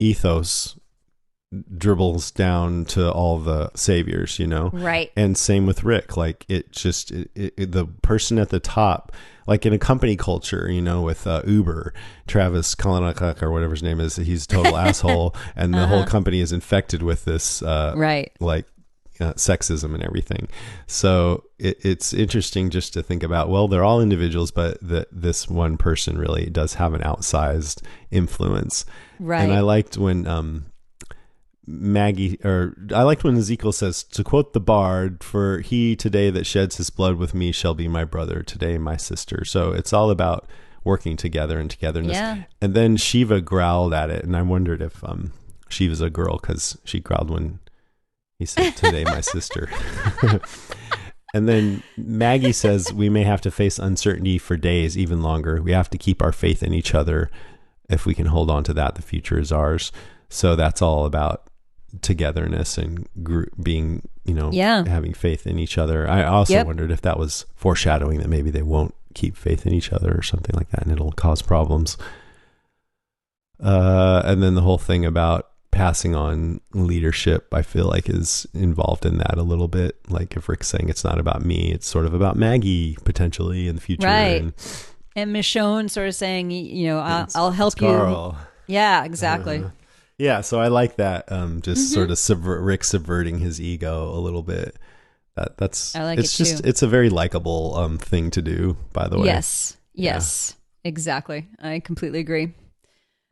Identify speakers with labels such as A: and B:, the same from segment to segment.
A: ethos dribbles down to all the saviors,
B: Right.
A: And same with Rick. Like the person at the top, like in a company culture, with Uber, Travis Kalanick or whatever his name is, he's a total asshole, and the whole company is infected with this,
B: right.
A: like sexism and everything. So it's interesting just to think about, well, they're all individuals, but this one person really does have an outsized influence.
B: Right.
A: And I liked when I liked when Ezekiel says, to quote the bard, for he today that sheds his blood with me shall be my brother, today my sister. So it's all about working together and togetherness.
B: Yeah.
A: And then Shiva growled at it, and I wondered if Shiva's a girl, because she growled when he said, today my sister. And then Maggie says, we may have to face uncertainty for days, even longer. We have to keep our faith in each other. If we can hold on to that, the future is ours. So that's all about togetherness and being, having faith in each other. I also wondered if that was foreshadowing that maybe they won't keep faith in each other or something like that, and it'll cause problems. And then the whole thing about passing on leadership, I feel like, is involved in that a little bit. Like if Rick's saying it's not about me, it's sort of about Maggie potentially in the future.
B: Right. And Michonne sort of saying, I'll help you.
A: Carl.
B: Yeah, exactly.
A: Yeah, so I like that. Just sort of Rick subverting his ego a little bit. That's
B: I like
A: it's
B: it
A: just
B: too.
A: It's a very likable thing to do, by the way.
B: Yes, exactly. I completely agree.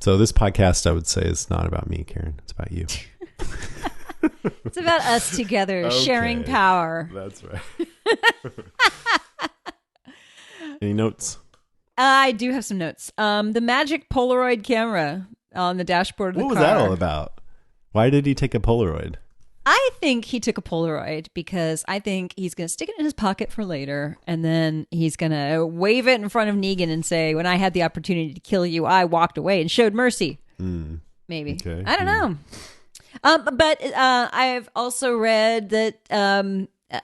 A: So this podcast, I would say, is not about me, Karen. It's about you.
B: It's about us together, sharing power.
A: That's right. Any notes?
B: I do have some notes. The magic Polaroid camera on the dashboard of the car.
A: What was that all about? Why did he take a Polaroid?
B: I think he took a Polaroid because I think he's going to stick it in his pocket for later, and then he's going to wave it in front of Negan and say, when I had the opportunity to kill you, I walked away and showed mercy. Maybe. Okay. I don't know. But I've also read that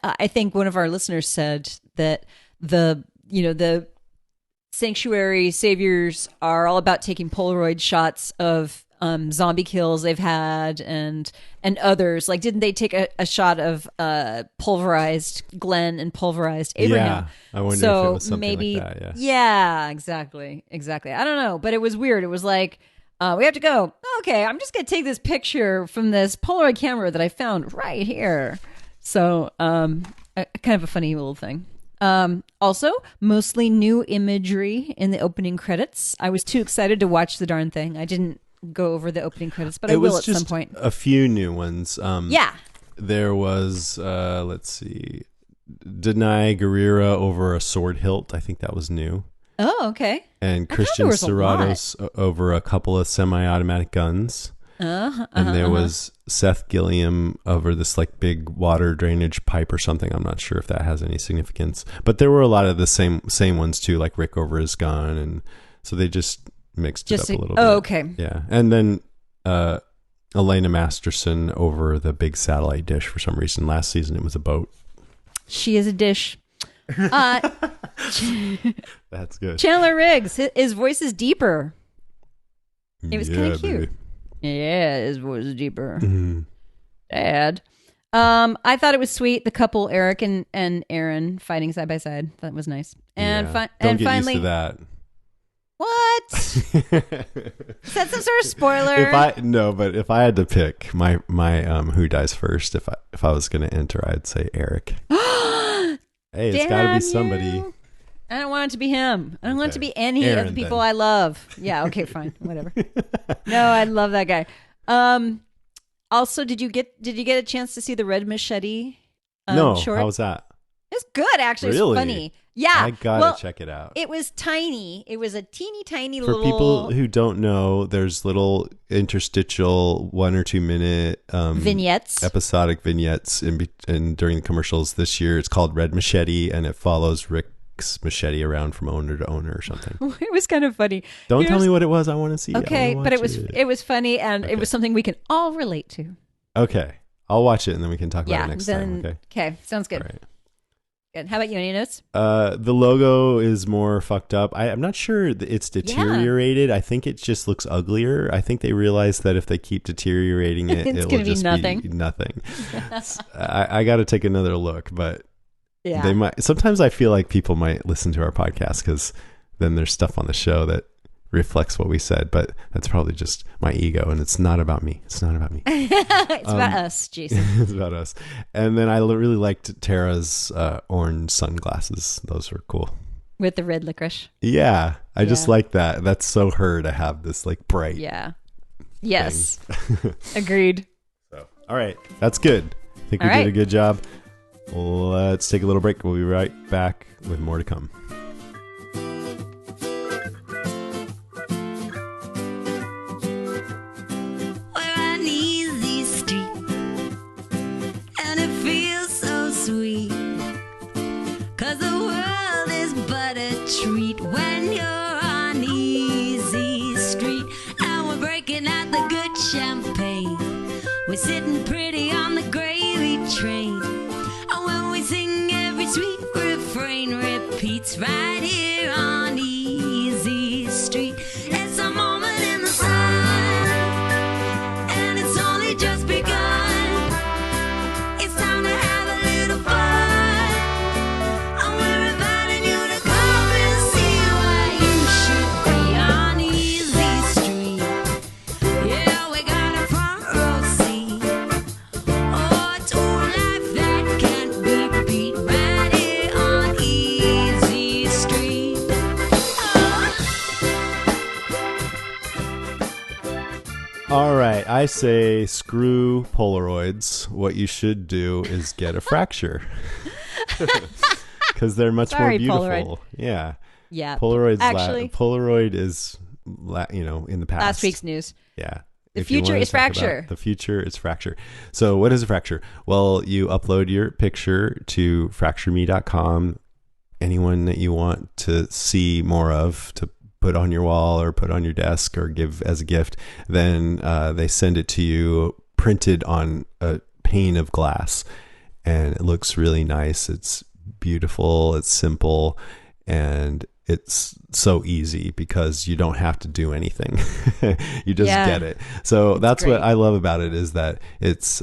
B: I think one of our listeners said that the sanctuary saviors are all about taking Polaroid shots of zombie kills they've had and others. Like, didn't they take a shot of pulverized Glenn and pulverized Abraham?
A: Yeah, I wonder if it was something like that. Yeah,
B: exactly. I don't know, but it was weird. It was like, we have to go. Okay, I'm just gonna take this picture from this Polaroid camera that I found right here. So, kind of a funny little thing. Also, mostly new imagery in the opening credits. I was too excited to watch the darn thing. I didn't go over the opening credits, but I will at some point.
A: A few new ones.
B: Yeah.
A: There was, let's see, Denai Guerrera over a sword hilt. I think that was new.
B: Oh, okay.
A: And Christian Serratos over a couple of semi-automatic guns. And there was Seth Gilliam over this like big water drainage pipe or something. I'm not sure if that has any significance, but there were a lot of the same ones too, like Rick over his gun, and so they just mixed it up a little bit.
B: Oh, okay.
A: Yeah, and then Elena Masterson over the big satellite dish for some reason. Last season it was a boat.
B: She is a dish.
A: That's good.
B: Chandler Riggs, his voice is deeper. It was kind of cute.
A: Baby.
B: Yeah, his voice is deeper. Dad. I thought it was sweet. The couple, Eric and Aaron, fighting side by side. That was nice. And
A: Don't get
B: finally,
A: used to that.
B: What? Is that some sort of spoiler?
A: If I had to pick my who dies first, if I was going to enter, I'd say Eric. Hey, it's got to be somebody.
B: I don't want it to be him. I don't want it to be any
A: Aaron,
B: of the people
A: then.
B: I love. Yeah, okay, fine. Whatever. No, I love that guy. Also, did you get a chance to see the Red Machete
A: No,
B: short?
A: how was that?
B: It's good, actually.
A: Really?
B: It's funny. Yeah.
A: I gotta check it out.
B: It was tiny. It was a teeny tiny
A: For
B: little...
A: people who don't know, there's little interstitial 1 or 2 minute
B: vignettes,
A: episodic vignettes in during the commercials this year. It's called Red Machete, and it follows Rick's machete around from owner to owner or something.
B: It was kind of funny.
A: Don't tell me what it was. I want to see.
B: Okay, but it was funny, and it was something we can all relate to.
A: Okay, I'll watch it, and then we can talk about it next time.
B: Okay, sounds good.
A: All right.
B: Good. How about you? Any notes?
A: The logo is more fucked up. I'm not sure that it's deteriorated. I think it just looks uglier. I think they realize that if they keep deteriorating it,
B: It's
A: it
B: gonna
A: will
B: be
A: just
B: nothing.
A: be nothing. I got to take another look, but
B: Yeah.
A: they might. Sometimes I feel like people might listen to our podcast because then there's stuff on the show that reflects what we said, but that's probably just my ego, and it's not about me. It's not about me.
B: It's about us, Jason.
A: It's about us. And then I really liked Tara's orange sunglasses. Those were cool.
B: With the red licorice.
A: Yeah, I just
B: Yeah.
A: like that. That's so her to have this like bright.
B: Yeah. Yes. Agreed.
A: So, all right, that's good. I think we
B: All
A: did
B: right.
A: a good job. Let's take a little break. We'll be right back with more to come.
C: We're on easy street, and it feels so sweet, 'cause the world is but a treat when you're on easy street. And we're breaking out the good champagne, we're sitting pretty on the gravy train, and when we sing every sweet refrain repeats right here on easy street. It's a moment in the sun, and it's only just begun. It's time to have a little fun, and we're inviting you to come and see why you should be on easy street. Yeah, we got a front row seat. Oh, to a life that can't be beat right here on easy street.
A: All right, I say screw Polaroids. What you should do is get a fracture because they're much
B: Sorry,
A: more beautiful.
B: Polaroid.
A: Yeah,
B: Yeah.
A: Polaroid's
B: Actually,
A: Polaroid is in the past.
B: last week's news.
A: Yeah.
B: The
A: If you
B: future
A: wanna
B: is
A: talk about
B: fracture.
A: The future is fracture. So what is a fracture? Well, you upload your picture to fractureme.com. Anyone that you want to see more of, to put on your wall or put on your desk or give as a gift, then they send it to you printed on a pane of glass. And it looks really nice. It's beautiful. It's simple. And it's so easy because you don't have to do anything. You just
B: Yeah.
A: get it. So that's what
B: great.
A: I love about it, is that it's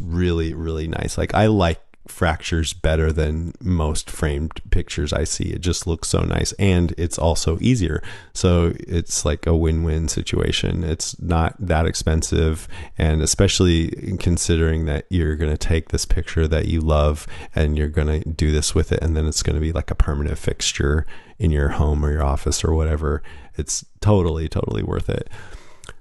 A: really, really nice. Like, I like fractures better than most framed pictures I see. It just looks so nice, and it's also easier. So it's like a win-win situation. It's not that expensive, and especially considering that you're going to take this picture that you love and you're going to do this with it, and then it's going to be like a permanent fixture in your home or your office or whatever. It's totally worth it.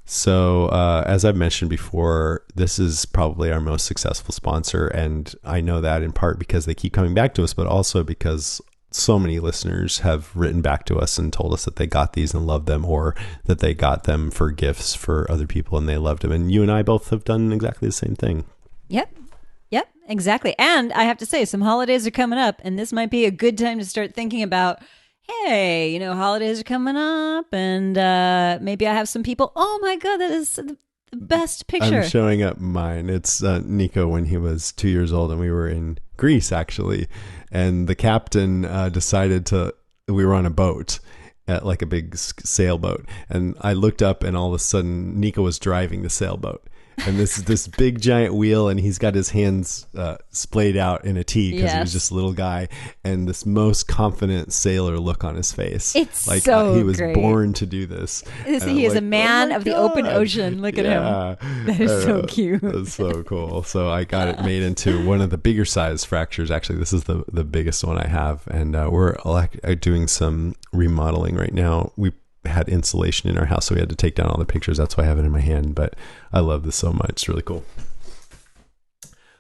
A: So as I've mentioned before, this is probably our most successful sponsor, and I know that in part because they keep coming back to us, but also because so many listeners have written back to us and told us that they got these and loved them, or that they got them for gifts for other people and they loved them. And you and I both have done exactly the same thing.
B: Yep, exactly. And I have to say, some holidays are coming up, and this might be a good time to start thinking about, hey, holidays are coming up, and maybe I have some people. Oh my God, that is the best picture.
A: I'm showing up mine. It's Nico when he was 2 years old, and we were in Greece actually, and the captain we were on a boat, at like a big sailboat, and I looked up, and all of a sudden Nico was driving the sailboat. And this big giant wheel, and he's got his hands splayed out in a T because he was just a little guy, and this most confident sailor look on his face.
B: It's
A: like
B: so
A: he was
B: great.
A: born to do this.
B: He is a man of the open ocean. Look at him. That is so cute.
A: That's so cool. So I got it made into one of the bigger size fractures. Actually, this is the biggest one I have, and we're doing some remodeling right now. We had insulation in our house, so we had to take down all the pictures. That's why I have it in my hand, but I love this so much. It's really cool.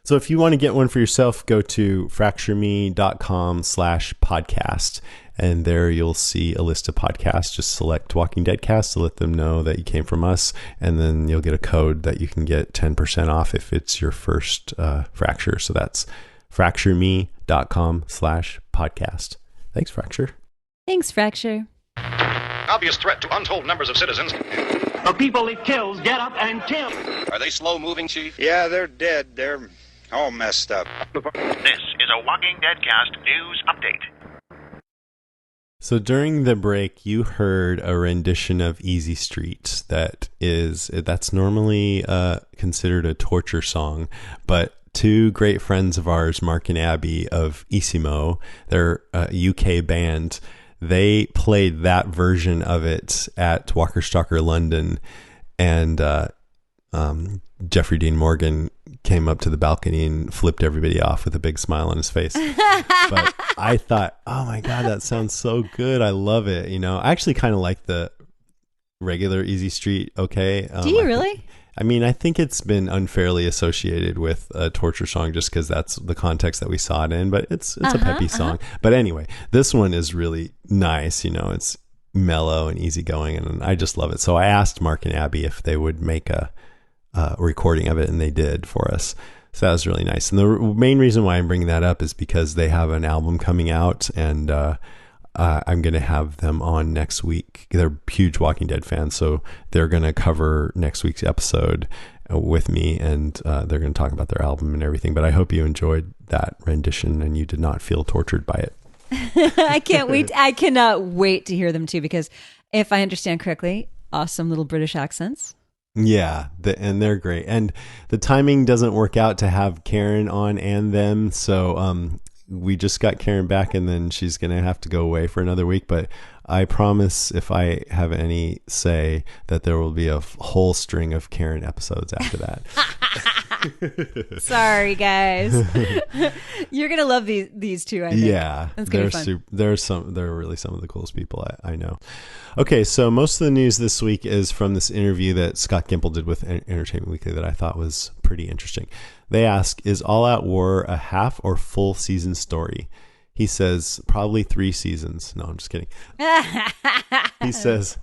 A: So if you want to get one for yourself, go to fractureme.com/podcast, and there you'll see a list of podcasts. Just select Walking Dead Cast to let them know that you came from us, and then you'll get a code that you can get 10% off if it's your first fracture. So that's fractureme.com/podcast. Thanks, Fracture.
B: Thanks, Fracture.
D: Obvious threat to untold numbers of citizens.
E: The people it kills get up and kill.
D: Are they slow moving, Chief?
F: Yeah, they're dead. They're
E: All messed up.
F: This is a Walking Dead Cast news update.
A: So during the break, you heard a rendition of Easy Street that's normally considered a torture song, but two great friends of ours, Mark and Abby of Isimo, they're a UK band, they played that version of it at Walker Stalker London, and Jeffrey Dean Morgan came up to the balcony and flipped everybody off with a big smile on his face. But I thought, oh my God, that sounds so good. I love it. You know, I actually kind of like the regular Easy Street. Okay.
B: Do you really?
A: I think it's been unfairly associated with a torture song just because that's the context that we saw it in, but it's a peppy song. But anyway, this one is really nice. You know, it's mellow and easygoing, and I just love it. So I asked Mark and Abby if they would make a recording of it, and they did for us. So that was really nice. And the main reason why I'm bringing that up is because they have an album coming out, and I'm going to have them on next week. They're huge Walking Dead fans, so they're going to cover next week's episode with me, and they're going to talk about their album and everything. But I hope you enjoyed that rendition and you did not feel tortured by it.
B: I can't wait. I cannot wait to hear them too, because if I understand correctly, awesome little British accents.
A: Yeah, and they're great. And the timing doesn't work out to have Karen on and them. So we just got Karen back, and then she's going to have to go away for another week. But I promise, if I have any say, that there will be a whole string of Karen episodes after that.
B: Sorry, guys. You're going to love these two, I think.
A: Yeah,
B: it's going to be fun.
A: They're really some of the coolest people I know. Okay, so most of the news this week is from this interview that Scott Gimple did with Entertainment Weekly that I thought was pretty interesting. They ask, is All Out War a half or full season story? He says, probably 3 seasons. No, I'm just kidding. He says,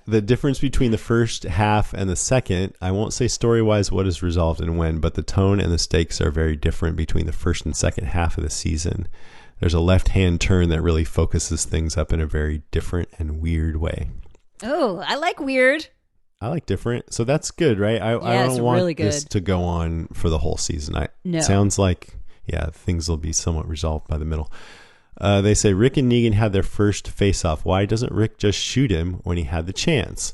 A: the difference between the first half and the second, I won't say story-wise what is resolved and when, but the tone and the stakes are very different between the first and second half of the season. There's a left-hand turn that really focuses things up in a very different and weird way.
B: Oh, I like weird.
A: I like different. So that's good, right? I don't want
B: really
A: this to go on for the whole season.
B: No.
A: It sounds like, things will be somewhat resolved by the middle. They say Rick and Negan had their first face-off. Why doesn't Rick just shoot him when he had the chance?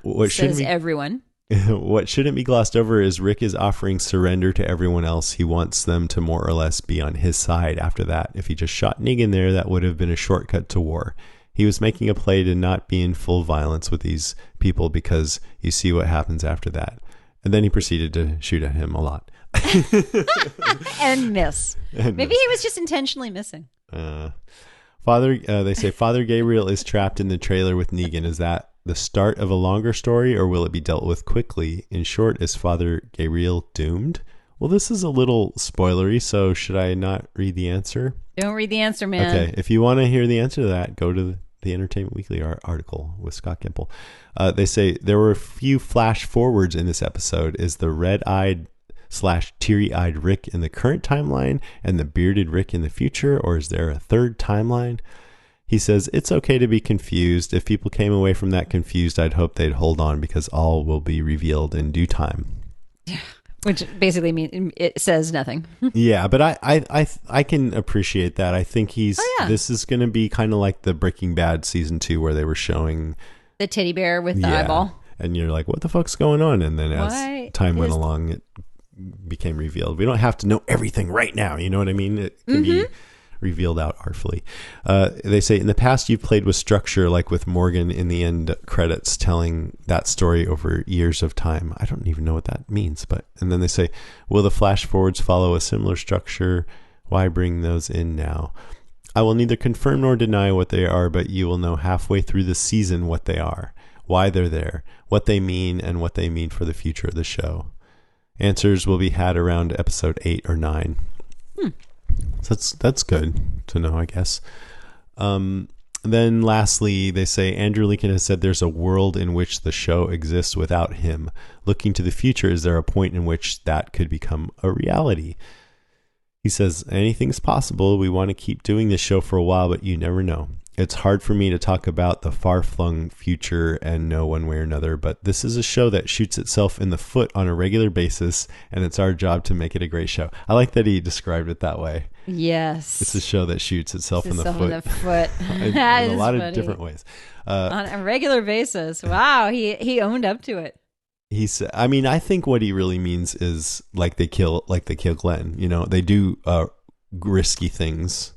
A: What
B: says everyone.
A: What shouldn't be glossed over is Rick is offering surrender to everyone else. He wants them to more or less be on his side after that. If he just shot Negan there, that would have been a shortcut to war. He was making a play to not be in full violence with these people because you see what happens after that. And then he proceeded to shoot at him a lot.
B: And miss. Maybe he was just intentionally missing.
A: They say Father Gabriel is trapped in the trailer with Negan. Is that the start of a longer story, or will it be dealt with quickly? In short, is Father Gabriel doomed? Well, this is a little spoilery, so should I not read the answer?
B: Don't read the answer, man.
A: Okay, if you want to hear the answer to that, go to the Entertainment Weekly article with Scott Gimple. They say there were a few flash forwards in this episode. Is the red-eyed / teary-eyed Rick in the current timeline and the bearded Rick in the future, or is there a third timeline? He says, it's okay to be confused. If people came away from that confused, I'd hope they'd hold on because all will be revealed in due time.
B: Which basically means it says nothing.
A: Yeah, but I can appreciate that. I think this is going to be kind of like the Breaking Bad season 2 where they were showing
B: the teddy bear with the eyeball.
A: And you're like, what the fuck's going on? And then as time went along, it became revealed. We don't have to know everything right now. You know what I mean? It can be revealed out artfully. They say, in the past, you've played with structure, like with Morgan in the end credits, telling that story over years of time. I don't even know what that means. And then they say, will the flash forwards follow a similar structure? Why bring those in now? I will neither confirm nor deny what they are, but you will know halfway through the season what they are, why they're there, what they mean, and what they mean for the future of the show. Answers will be had around episode 8 or 9. So that's good to know, I guess. Then lastly, they say Andrew Lincoln has said there's a world in which the show exists without him. Looking to the future, is there a point in which that could become a reality? He says, anything's possible. We want to keep doing this show for a while, but you never know. It's hard for me to talk about the far-flung future and know one way or another, but this is a show that shoots itself in the foot on a regular basis, and it's our job to make it a great show. I like that he described it that way.
B: Yes.
A: It's a show that shoots itself in the
B: Itself
A: foot.
B: in the foot.
A: in
B: That
A: a
B: is
A: lot
B: funny.
A: of different ways.
B: On a regular basis. Wow, he owned up to it.
A: I mean, I think what he really means is like they kill Glenn. You know, they do risky things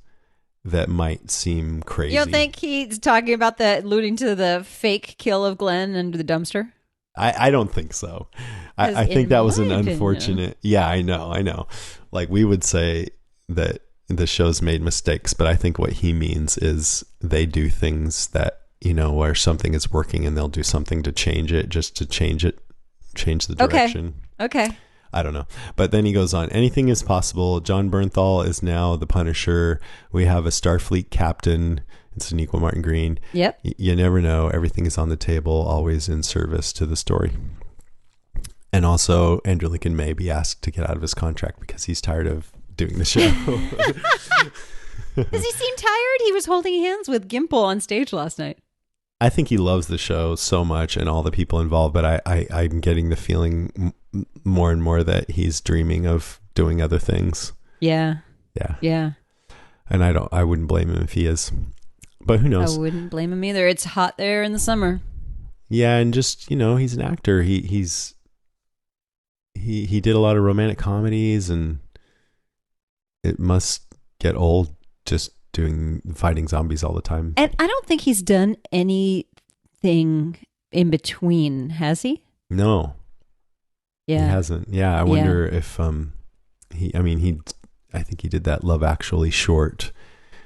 A: that might seem crazy.
B: You don't think he's talking about alluding to the fake kill of Glenn under the dumpster?
A: I don't think so.
B: 'Cause
A: I think
B: in
A: that was
B: my
A: an
B: opinion-
A: unfortunate. Yeah, I know. Like we would say that the show's made mistakes, but I think what he means is they do things that, you know, where something is working and they'll do something to change it, just to change the direction.
B: Okay.
A: I don't know. But then he goes on, anything is possible. John Bernthal is now the Punisher. We have a Starfleet captain. It's Sonequa Martin Green.
B: Yep.
A: You never know. Everything is on the table, always in service to the story. And also, Andrew Lincoln may be asked to get out of his contract because he's tired of doing the show.
B: Does he seem tired? He was holding hands with Gimple on stage last night.
A: I think he loves the show so much and all the people involved, but I'm getting the feeling more and more that he's dreaming of doing other things.
B: Yeah.
A: Yeah.
B: Yeah.
A: And I wouldn't blame him if he is. But who knows?
B: I wouldn't blame him either. It's hot there in the summer.
A: Yeah, and just, you know, he's an actor. He did a lot of romantic comedies, and it must get old just fighting zombies all the time.
B: And I don't think he's done anything in between, has he?
A: No.
B: Yeah.
A: He hasn't. Yeah, I wonder if I think he did that Love Actually short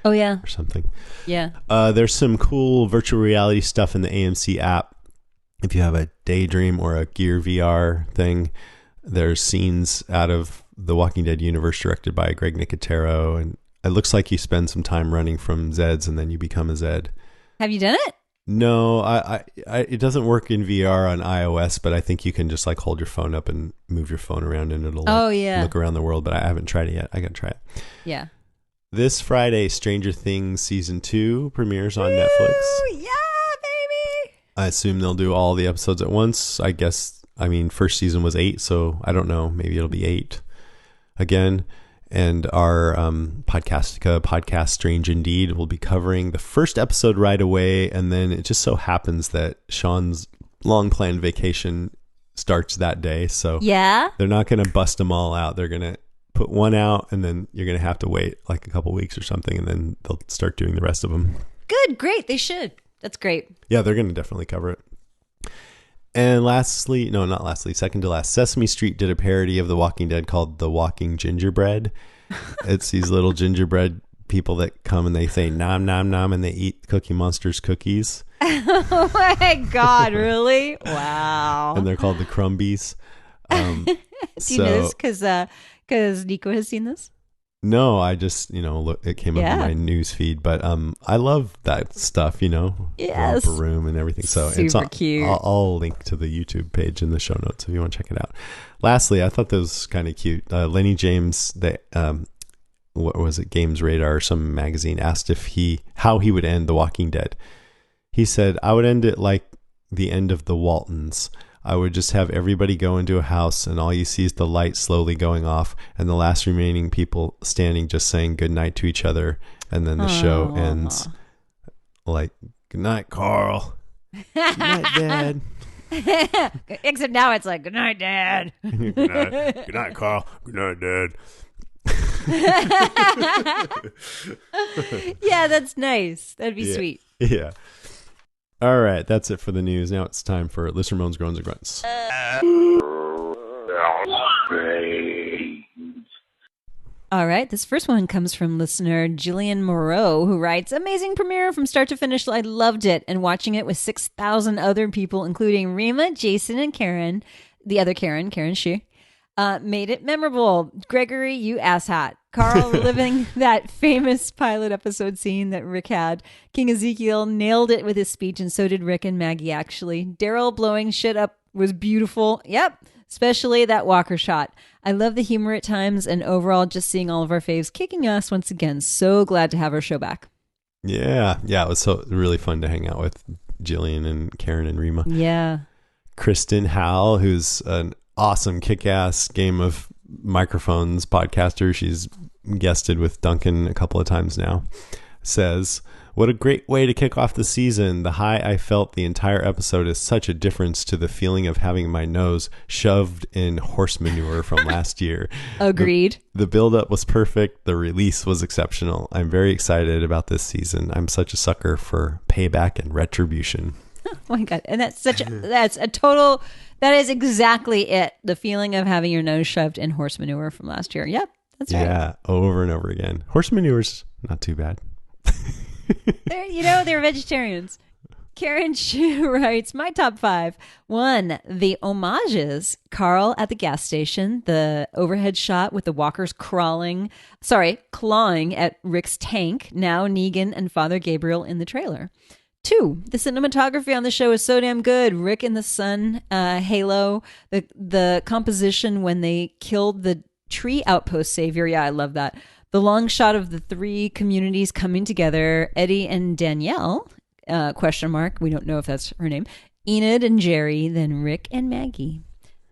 B: Oh yeah.
A: or something.
B: Yeah.
A: There's some cool virtual reality stuff in the AMC app. If you have a Daydream or a Gear VR thing, there's scenes out of the Walking Dead universe directed by Greg Nicotero, and it looks like you spend some time running from Zeds and then you become a Zed.
B: Have you done it?
A: No, I it doesn't work in VR on iOS, but I think you can just like hold your phone up and move your phone around and it'll look around the world, but I haven't tried it yet. I got to try it.
B: Yeah.
A: This Friday, Stranger Things Season 2 premieres on Netflix.
B: Ooh, yeah, baby.
A: I assume they'll do all the episodes at once. I guess, first season was 8, so I don't know. Maybe it'll be 8 again. And our podcast, Strange Indeed, will be covering the first episode right away. And then it just so happens that Sean's long-planned vacation starts that day. So
B: Yeah.
A: they're not going to bust them all out. They're going to put one out, and then you're going to have to wait like a couple weeks or something, and then they'll start doing the rest of them.
B: Good. Great. They should. That's great.
A: Yeah, they're going to definitely cover it. And second to last, Sesame Street did a parody of The Walking Dead called The Walking Gingerbread. It's these little gingerbread people that come and they say nom nom nom and they eat Cookie Monster's cookies.
B: Oh my God. Really? Wow.
A: And they're called the Crumbies.
B: Do you know this because Nico has seen this?
A: No, I just, it came up in my news feed, but I love that stuff,
B: Yes.
A: Romper Room and everything. So it's
B: Super cute.
A: I'll link to the YouTube page in the show notes if you want to check it out. Lastly, I thought this was kind of cute. Lenny James, what was it, Games Radar or some magazine, asked how he would end The Walking Dead. He said, I would end it like the end of the Waltons. I would just have everybody go into a house and all you see is the light slowly going off and the last remaining people standing just saying goodnight to each other. And then the show ends like, good night, Carl. Good night, Dad.
B: Except now it's like, good night, Dad.
A: Good night. Good night, Carl. Good night, Dad.
B: Yeah, that's nice. That'd be sweet.
A: Yeah. All right, that's it for the news. Now it's time for Listener Moans, Groans, and Grunts.
B: All right, this first one comes from listener Jillian Moreau, who writes, amazing premiere from start to finish. I loved it, and watching it with 6,000 other people, including Rima, Jason, and Karen, the other Karen Shi, made it memorable. Gregory, you asshat. Carl reliving that famous pilot episode scene that Rick had. King Ezekiel nailed it with his speech, and so did Rick and Maggie, actually. Daryl blowing shit up was beautiful. Yep. Especially that Walker shot. I love the humor at times, and overall just seeing all of our faves kicking ass once again. So glad to have our show back.
A: Yeah. Yeah. It was so really fun to hang out with Jillian and Karen and Rima.
B: Yeah.
A: Kristen Howell, who's an awesome kick-ass Game of Microphones podcaster. She's guested with Duncan a couple of times now. Says, what a great way to kick off the season. The high I felt the entire episode is such a difference to the feeling of having my nose shoved in horse manure from last year.
B: Agreed.
A: The build-up was perfect. The release was exceptional. I'm very excited about this season. I'm such a sucker for payback and retribution.
B: Oh my God. And that is exactly it. The feeling of having your nose shoved in horse manure from last year. Yep. That's right.
A: Yeah. Over and over again. Horse manure's not too bad.
B: They're vegetarians. Karen Chu writes, my top 5. 1, the homages. Carl at the gas station, the overhead shot with the walkers clawing at Rick's tank. Now Negan and Father Gabriel in the trailer. 2, the cinematography on the show is so damn good. Rick in the sun, halo, the composition when they killed the tree outpost savior. Yeah, I love that. The long shot of the 3 communities coming together, Eddie and Danielle, question mark, we don't know if that's her name, Enid and Jerry, then Rick and Maggie.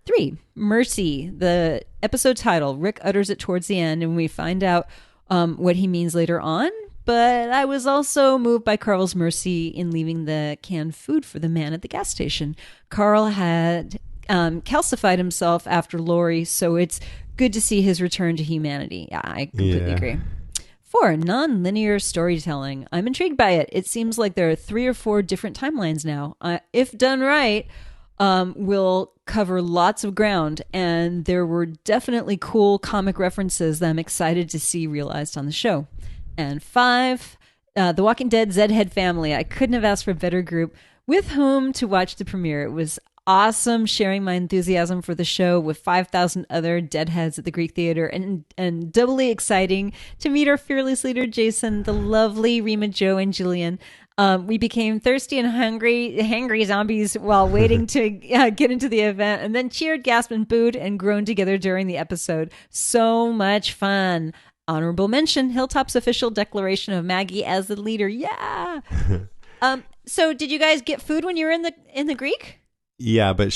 B: 3, Mercy, the episode title. Rick utters it towards the end, and we find out what he means later on. But I was also moved by Carl's mercy in leaving the canned food for the man at the gas station. Carl had calcified himself after Lori, so it's good to see his return to humanity. Yeah, I completely agree. 4, non-linear storytelling. I'm intrigued by it. It seems like there are 3 or 4 different timelines now. If done right, will cover lots of ground, and there were definitely cool comic references that I'm excited to see realized on the show. And 5, The Walking Dead Zedhead family. I couldn't have asked for a better group with whom to watch the premiere. It was awesome sharing my enthusiasm for the show with 5,000 other deadheads at the Greek Theater, and doubly exciting to meet our fearless leader, Jason, the lovely Rima, Joe, and Jillian. We became thirsty and hangry zombies while waiting to get into the event, and then cheered, gasped, and booed and groaned together during the episode. So much fun. Honorable mention, Hilltop's official declaration of Maggie as the leader. Yeah. So did you guys get food when you were in the Greek?
A: Yeah, but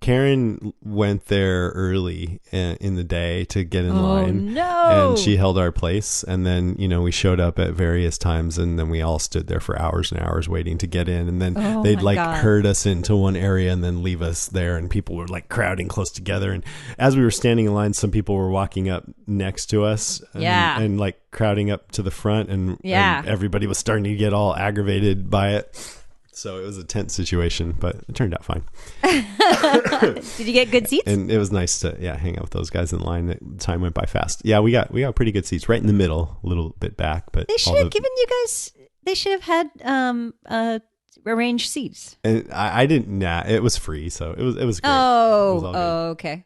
A: Karen went there early in the day to get in line.
B: No.
A: And she held our place. And then, we showed up at various times, and then we all stood there for hours and hours waiting to get in. And then they'd herd us into one area and then leave us there. And people were crowding close together. And as we were standing in line, some people were walking up next to us and crowding up to the front. And everybody was starting to get all aggravated by it. So it was a tense situation, but it turned out fine.
B: Did you get good seats?
A: And it was nice to hang out with those guys in line. Time went by fast. Yeah, we got pretty good seats, right in the middle, a little bit back. But
B: they should have given you guys. They should have had arranged seats.
A: And I didn't. Nah, it was free, so it was great.
B: Okay.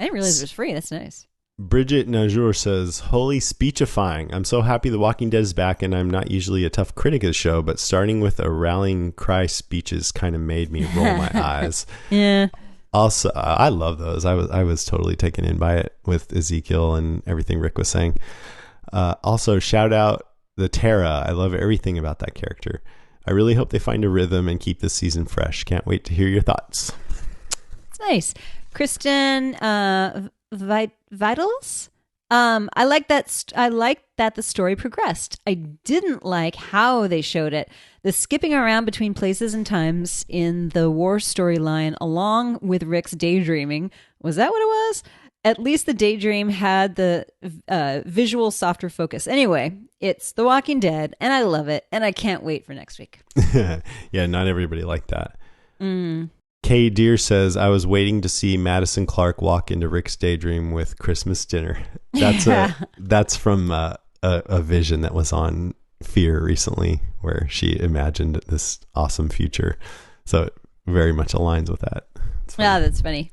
B: I didn't realize it was free. That's nice.
A: Bridget Najur says, holy speechifying. I'm so happy The Walking Dead is back, and I'm not usually a tough critic of the show, but starting with a rallying cry speeches kind of made me roll my eyes.
B: Yeah.
A: Also, I love those. I was totally taken in by it with Ezekiel and everything Rick was saying. Also, shout out the Terra. I love everything about that character. I really hope they find a rhythm and keep this season fresh. Can't wait to hear your thoughts.
B: It's nice. Kristen Vitals. I like that the story progressed. I didn't like how they showed it. The skipping around between places and times in the war storyline, along with Rick's daydreaming. Was that what it was? At least the daydream had the visual, softer focus. Anyway, it's The Walking Dead, and I love it, and I can't wait for next week.
A: Yeah, not everybody liked that. Kay Deer says, I was waiting to see Madison Clark walk into Rick's daydream with Christmas dinner. That's from a vision that was on Fear recently, where she imagined this awesome future. So it very much aligns with that.
B: That's funny.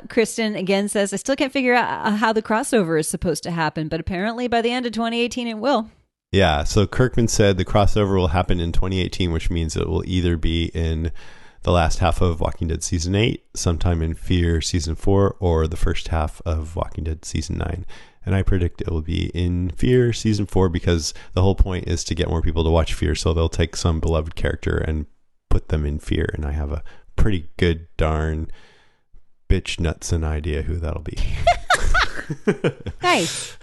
B: Kristen again says, I still can't figure out how the crossover is supposed to happen, but apparently by the end of 2018 it will.
A: Yeah, so Kirkman said the crossover will happen in 2018, which means it will either be in the last half of Walking Dead Season 8, sometime in Fear Season 4, or the first half of Walking Dead Season 9. And I predict it will be in Fear Season 4 because the whole point is to get more people to watch Fear, so they'll take some beloved character and put them in Fear. And I have a pretty good darn bitch nuts an idea who that'll be.
B: Nice.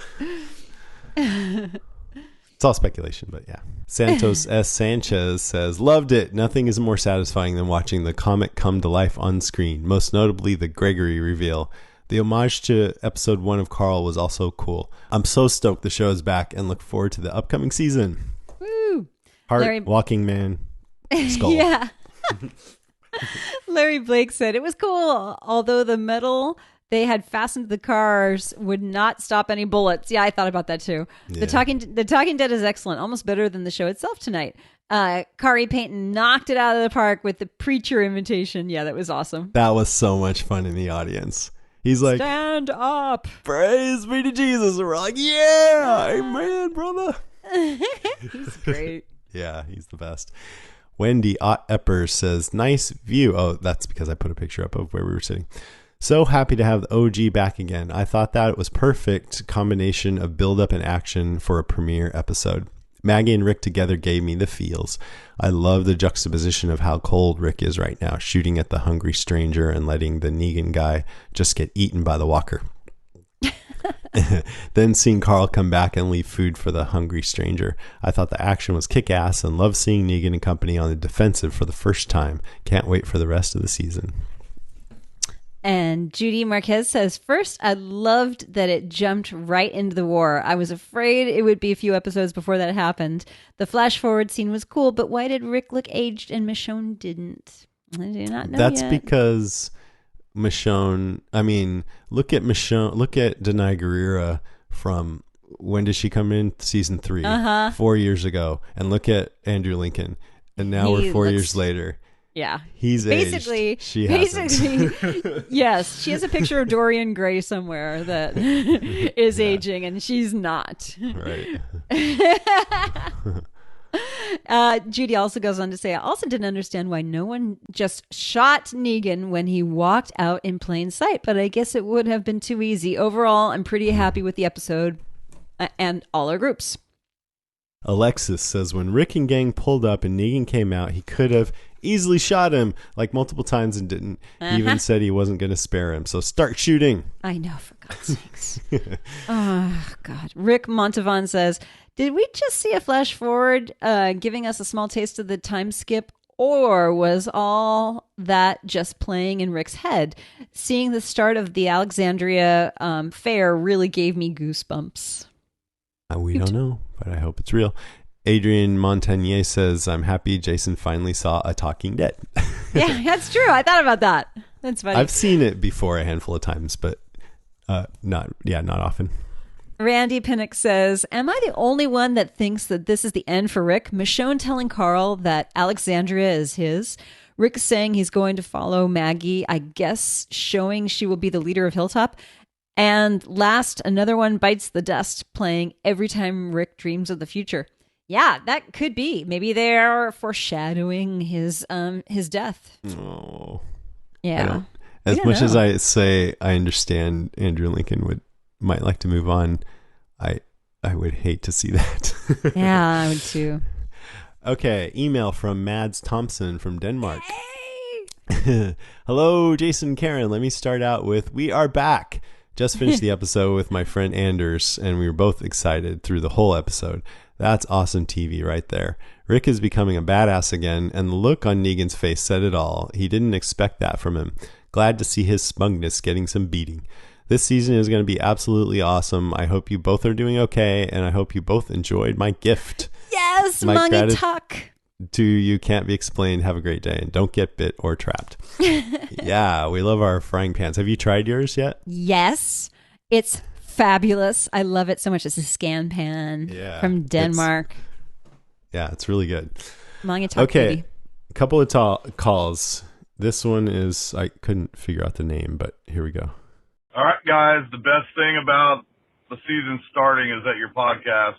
A: It's all speculation, but yeah. Santos S. Sanchez says, loved it. Nothing is more satisfying than watching the comic come to life on screen, most notably the Gregory reveal. The homage to episode 1 of Carl was also cool. I'm so stoked the show is back and look forward to the upcoming season.
B: Woo.
A: Heart, walking man, skull.
B: Yeah. Larry Blake said, it was cool, although the metal they had fastened to the cars would not stop any bullets. Yeah, I thought about that too.
A: Yeah.
B: The Talking Dead is excellent, almost better than the show itself tonight. Kari Payton knocked it out of the park with the preacher imitation. Yeah, that was awesome.
A: That was so much fun in the audience. He's like,
B: stand up.
A: Praise be to Jesus. And we're like, yeah, amen, brother.
B: He's great.
A: Yeah, he's the best. Wendy Ott Epper says, nice view. Oh, that's because I put a picture up of where we were sitting. So happy to have the OG back again. I thought that it was perfect combination of build up and action for a premiere episode. Maggie and Rick together gave me the feels. I love the juxtaposition of how cold Rick is right now, shooting at the hungry stranger and letting the Negan guy just get eaten by the walker. Then seeing Carl come back and leave food for the hungry stranger. I thought the action was kick-ass and love seeing Negan and company on the defensive for the first time. Can't wait for the rest of the season.
B: And Judy Marquez says, first, I loved that it jumped right into the war. I was afraid it would be a few episodes before that happened. The flash forward scene was cool, but why did Rick look aged and Michonne didn't? I do not know.
A: That's
B: yet.
A: because Michonne, I mean, look at Michonne, look at Denai Guerrera from, when did she come in? Season 3, 4 years ago. And look at Andrew Lincoln. And now we're 4 years later.
B: Yeah.
A: He's
B: basically,
A: aged. She hasn't.
B: Yes, she has a picture of Dorian Gray somewhere that is aging, and she's not.
A: Right.
B: Judy also goes on to say, I also didn't understand why no one just shot Negan when he walked out in plain sight, but I guess it would have been too easy. Overall, I'm pretty happy with the episode and all our groups.
A: Alexis says, when Rick and gang pulled up and Negan came out, he could have easily shot him like multiple times and didn't. He even said he wasn't going to spare him. So start shooting.
B: I know, for God's sakes. Oh, God. Rick Montavon says, did we just see a flash forward giving us a small taste of the time skip? Or was all that just playing in Rick's head? Seeing the start of the Alexandria fair really gave me goosebumps.
A: We don't know, but I hope it's real. Adrian Montagnier says, I'm happy Jason finally saw a Talking Dead.
B: Yeah, that's true. I thought about that. That's funny.
A: I've seen it before a handful of times, but not often.
B: Randy Pinnock says, am I the only one that thinks that this is the end for Rick? Michonne telling Carl that Alexandria is his. Rick saying he's going to follow Maggie, I guess showing she will be the leader of Hilltop. And last, another one bites the dust, playing every time Rick dreams of the future. Yeah, that could be. Maybe they're foreshadowing his death.
A: Oh,
B: yeah.
A: As much as I say I understand Andrew Lincoln might like to move on, I would hate to see that.
B: Yeah, I would too.
A: Okay, email from Mads Thompson from Denmark. Hey! Hello, Jason, Karen. Let me start out with, we are back. Just finished the episode with my friend Anders, and we were both excited through the whole episode. That's awesome TV right there. Rick is becoming a badass again, and the look on Negan's face said it all. He didn't expect that from him. Glad to see his smugness getting some beating. This season is going to be absolutely awesome. I hope you both are doing okay, and I hope you both enjoyed my gift.
B: Yes, Mungy Tuck.
A: To you can't be explained. Have a great day, and don't get bit or trapped. Yeah, we love our frying pans. Have you tried yours yet?
B: Yes, it's fabulous. I love it so much. It's a scan pan from Denmark.
A: It's really good.
B: Mungy Tuck.
A: Okay,
B: baby.
A: a couple of calls. This one is, I couldn't figure out the name, but here we go.
E: All right, guys. The best thing about the season starting is that your podcast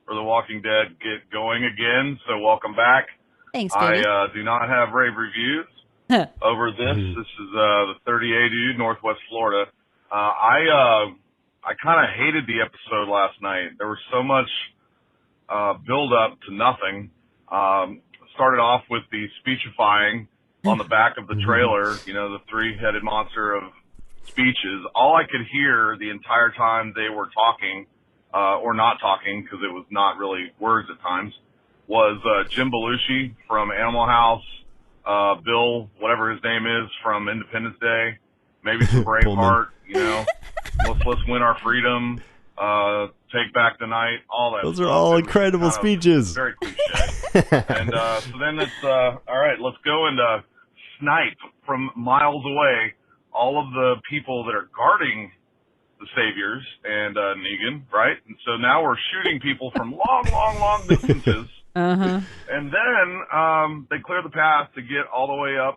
E: for The Walking Dead get going again. So welcome back.
B: Thanks, baby.
E: I do not have rave reviews. over this. This is the 30A dude, Northwest Florida. I kind of hated the episode last night. There was so much build up to nothing. Started off with the speechifying on the back of the trailer, the three-headed monster of speeches. All I could hear the entire time they were talking, or not talking, because it was not really words at times, was Jim Belushi from Animal House, Bill, whatever his name is, from Independence Day, maybe some Braveheart, let's win our freedom, take back the night, all that.
A: Those are all incredible speeches.
E: Very cliche. And so then it's, all right, let's go and snipe from miles away all of the people that are guarding the Saviors and Negan, right? And so now we're shooting people from long distances.
B: Uh-huh.
E: And then they clear the path to get all the way up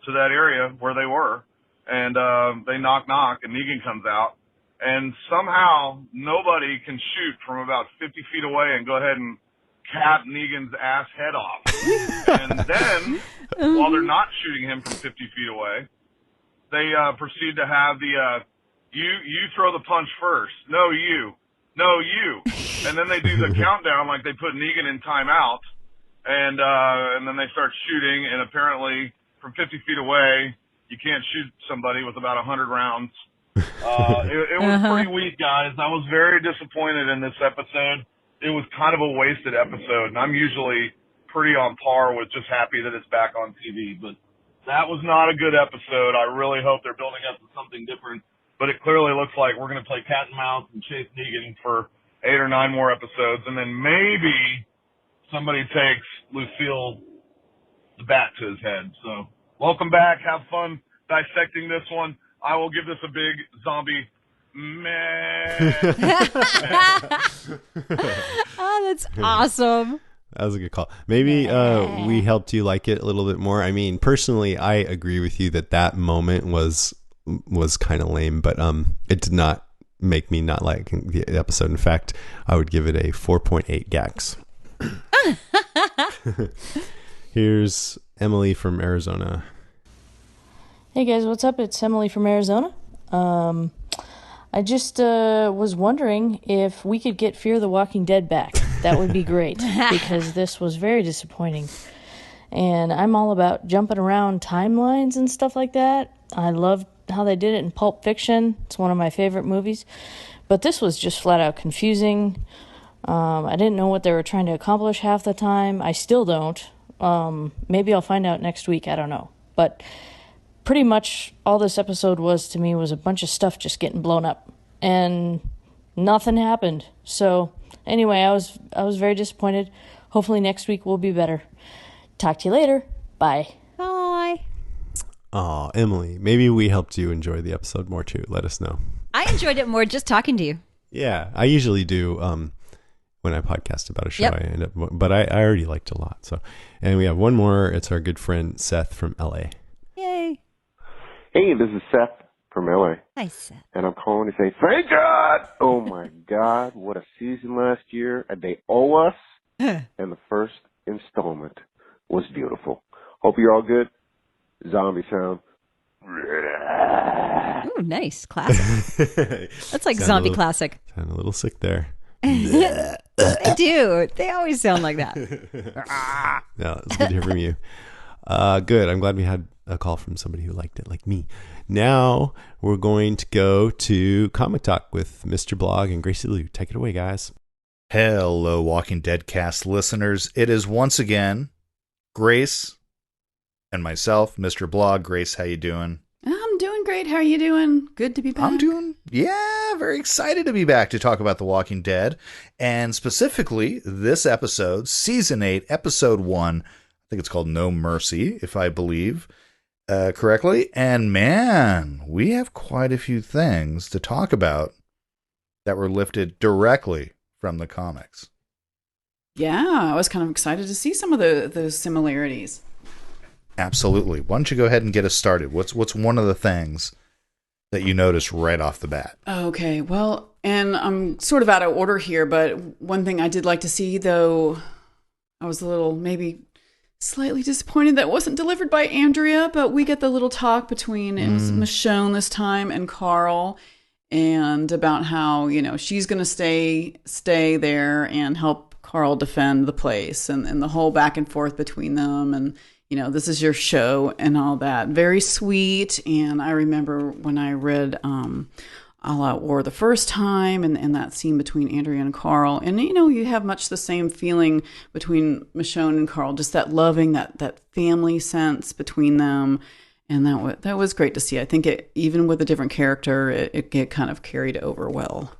E: to that area where they were. And they knock, and Negan comes out. And somehow nobody can shoot from about 50 feet away and go ahead and cap Negan's ass head off. And then, while they're not shooting him from 50 feet away, they proceed to have the, you throw the punch first. No, you. And then they do the countdown like they put Negan in timeout. And then they start shooting, and apparently from 50 feet away, you can't shoot somebody with about 100 rounds. It was pretty weak, guys. I was very disappointed in this episode. It was kind of a wasted episode, and I'm usually pretty on par with just happy that it's back on TV. But that was not a good episode. I really hope they're building up to something different. But it clearly looks like we're going to play cat and mouse and chase Negan for 8 or 9 more episodes, and then maybe somebody takes Lucille the bat to his head. So welcome back. Have fun dissecting this one. I will give this a big zombie meh.
B: Oh, that's awesome.
A: That was a good call. Maybe we helped you like it a little bit more. I mean, personally, I agree with you that moment was kind of lame, but it did not make me not like the episode. In fact, I would give it a 4.8 gax. Here's Emily from Arizona.
G: Hey guys, what's up? It's Emily from Arizona. I just was wondering if we could get Fear the Walking Dead back. That would be great, because this was very disappointing. And I'm all about jumping around timelines and stuff like that. I love how they did it in Pulp Fiction. It's one of my favorite movies. But this was just flat out confusing. I didn't know what they were trying to accomplish half the time. I still don't. Maybe I'll find out next week. I don't know. But pretty much all this episode was to me was a bunch of stuff just getting blown up. And nothing happened. So anyway, I was very disappointed. Hopefully next week will be better. Talk to you later. Bye.
B: Bye.
A: Oh, Emily, maybe we helped you enjoy the episode more too. Let us know.
B: I enjoyed it more just talking to you.
A: Yeah, I usually do when I podcast about a show.
B: Yep.
A: I end up, but I already liked it a lot. So, and we have one more. It's our good friend Seth from LA.
B: Yay.
H: Hey, this is Seth from LA.
B: Hi, Seth.
H: And I'm calling to say, thank God! Oh my God, what a season last year. And they owe us. And the first installment was beautiful. Hope you're all good. Zombie sound.
B: Ooh, nice. Classic. That's like zombie classic.
A: Sound a little sick there.
B: They do. They always sound like that.
A: No, it's good to hear from you. Good. I'm glad we had a call from somebody who liked it, like me. Now we're going to go to Comic Talk with Mr. Blog and Gracie Lou. Take it away, guys.
I: Hello, Walking Dead cast listeners. It is once again Grace and myself, Mr. Blog. Grace, how you doing?
J: I'm doing great. How are you doing? Good to be back.
I: I'm doing, very excited to be back to talk about The Walking Dead. And specifically, this episode, Season 8, Episode 1. I think it's called No Mercy, if I believe correctly. And man, we have quite a few things to talk about that were lifted directly from the comics.
J: Yeah, I was kind of excited to see some of those similarities.
I: Absolutely. Why don't you go ahead and get us started? What's one of the things that you noticed right off the bat?
J: Okay, well, and I'm sort of out of order here, but one thing I did like to see, though I was a little maybe slightly disappointed that wasn't delivered by Andrea, but we get the little talk between it was Michonne this time and Carl, and about how, you know, she's going to stay there and help Carl defend the place, and the whole back and forth between them, and, you know, this is your show and all that. Very sweet. And I remember when I read All Out War the first time, and that scene between Andrea and Carl, and, you know, you have much the same feeling between Michonne and Carl, just that loving, that family sense between them. And that was great to see. I think even with a different character, it kind of carried over well.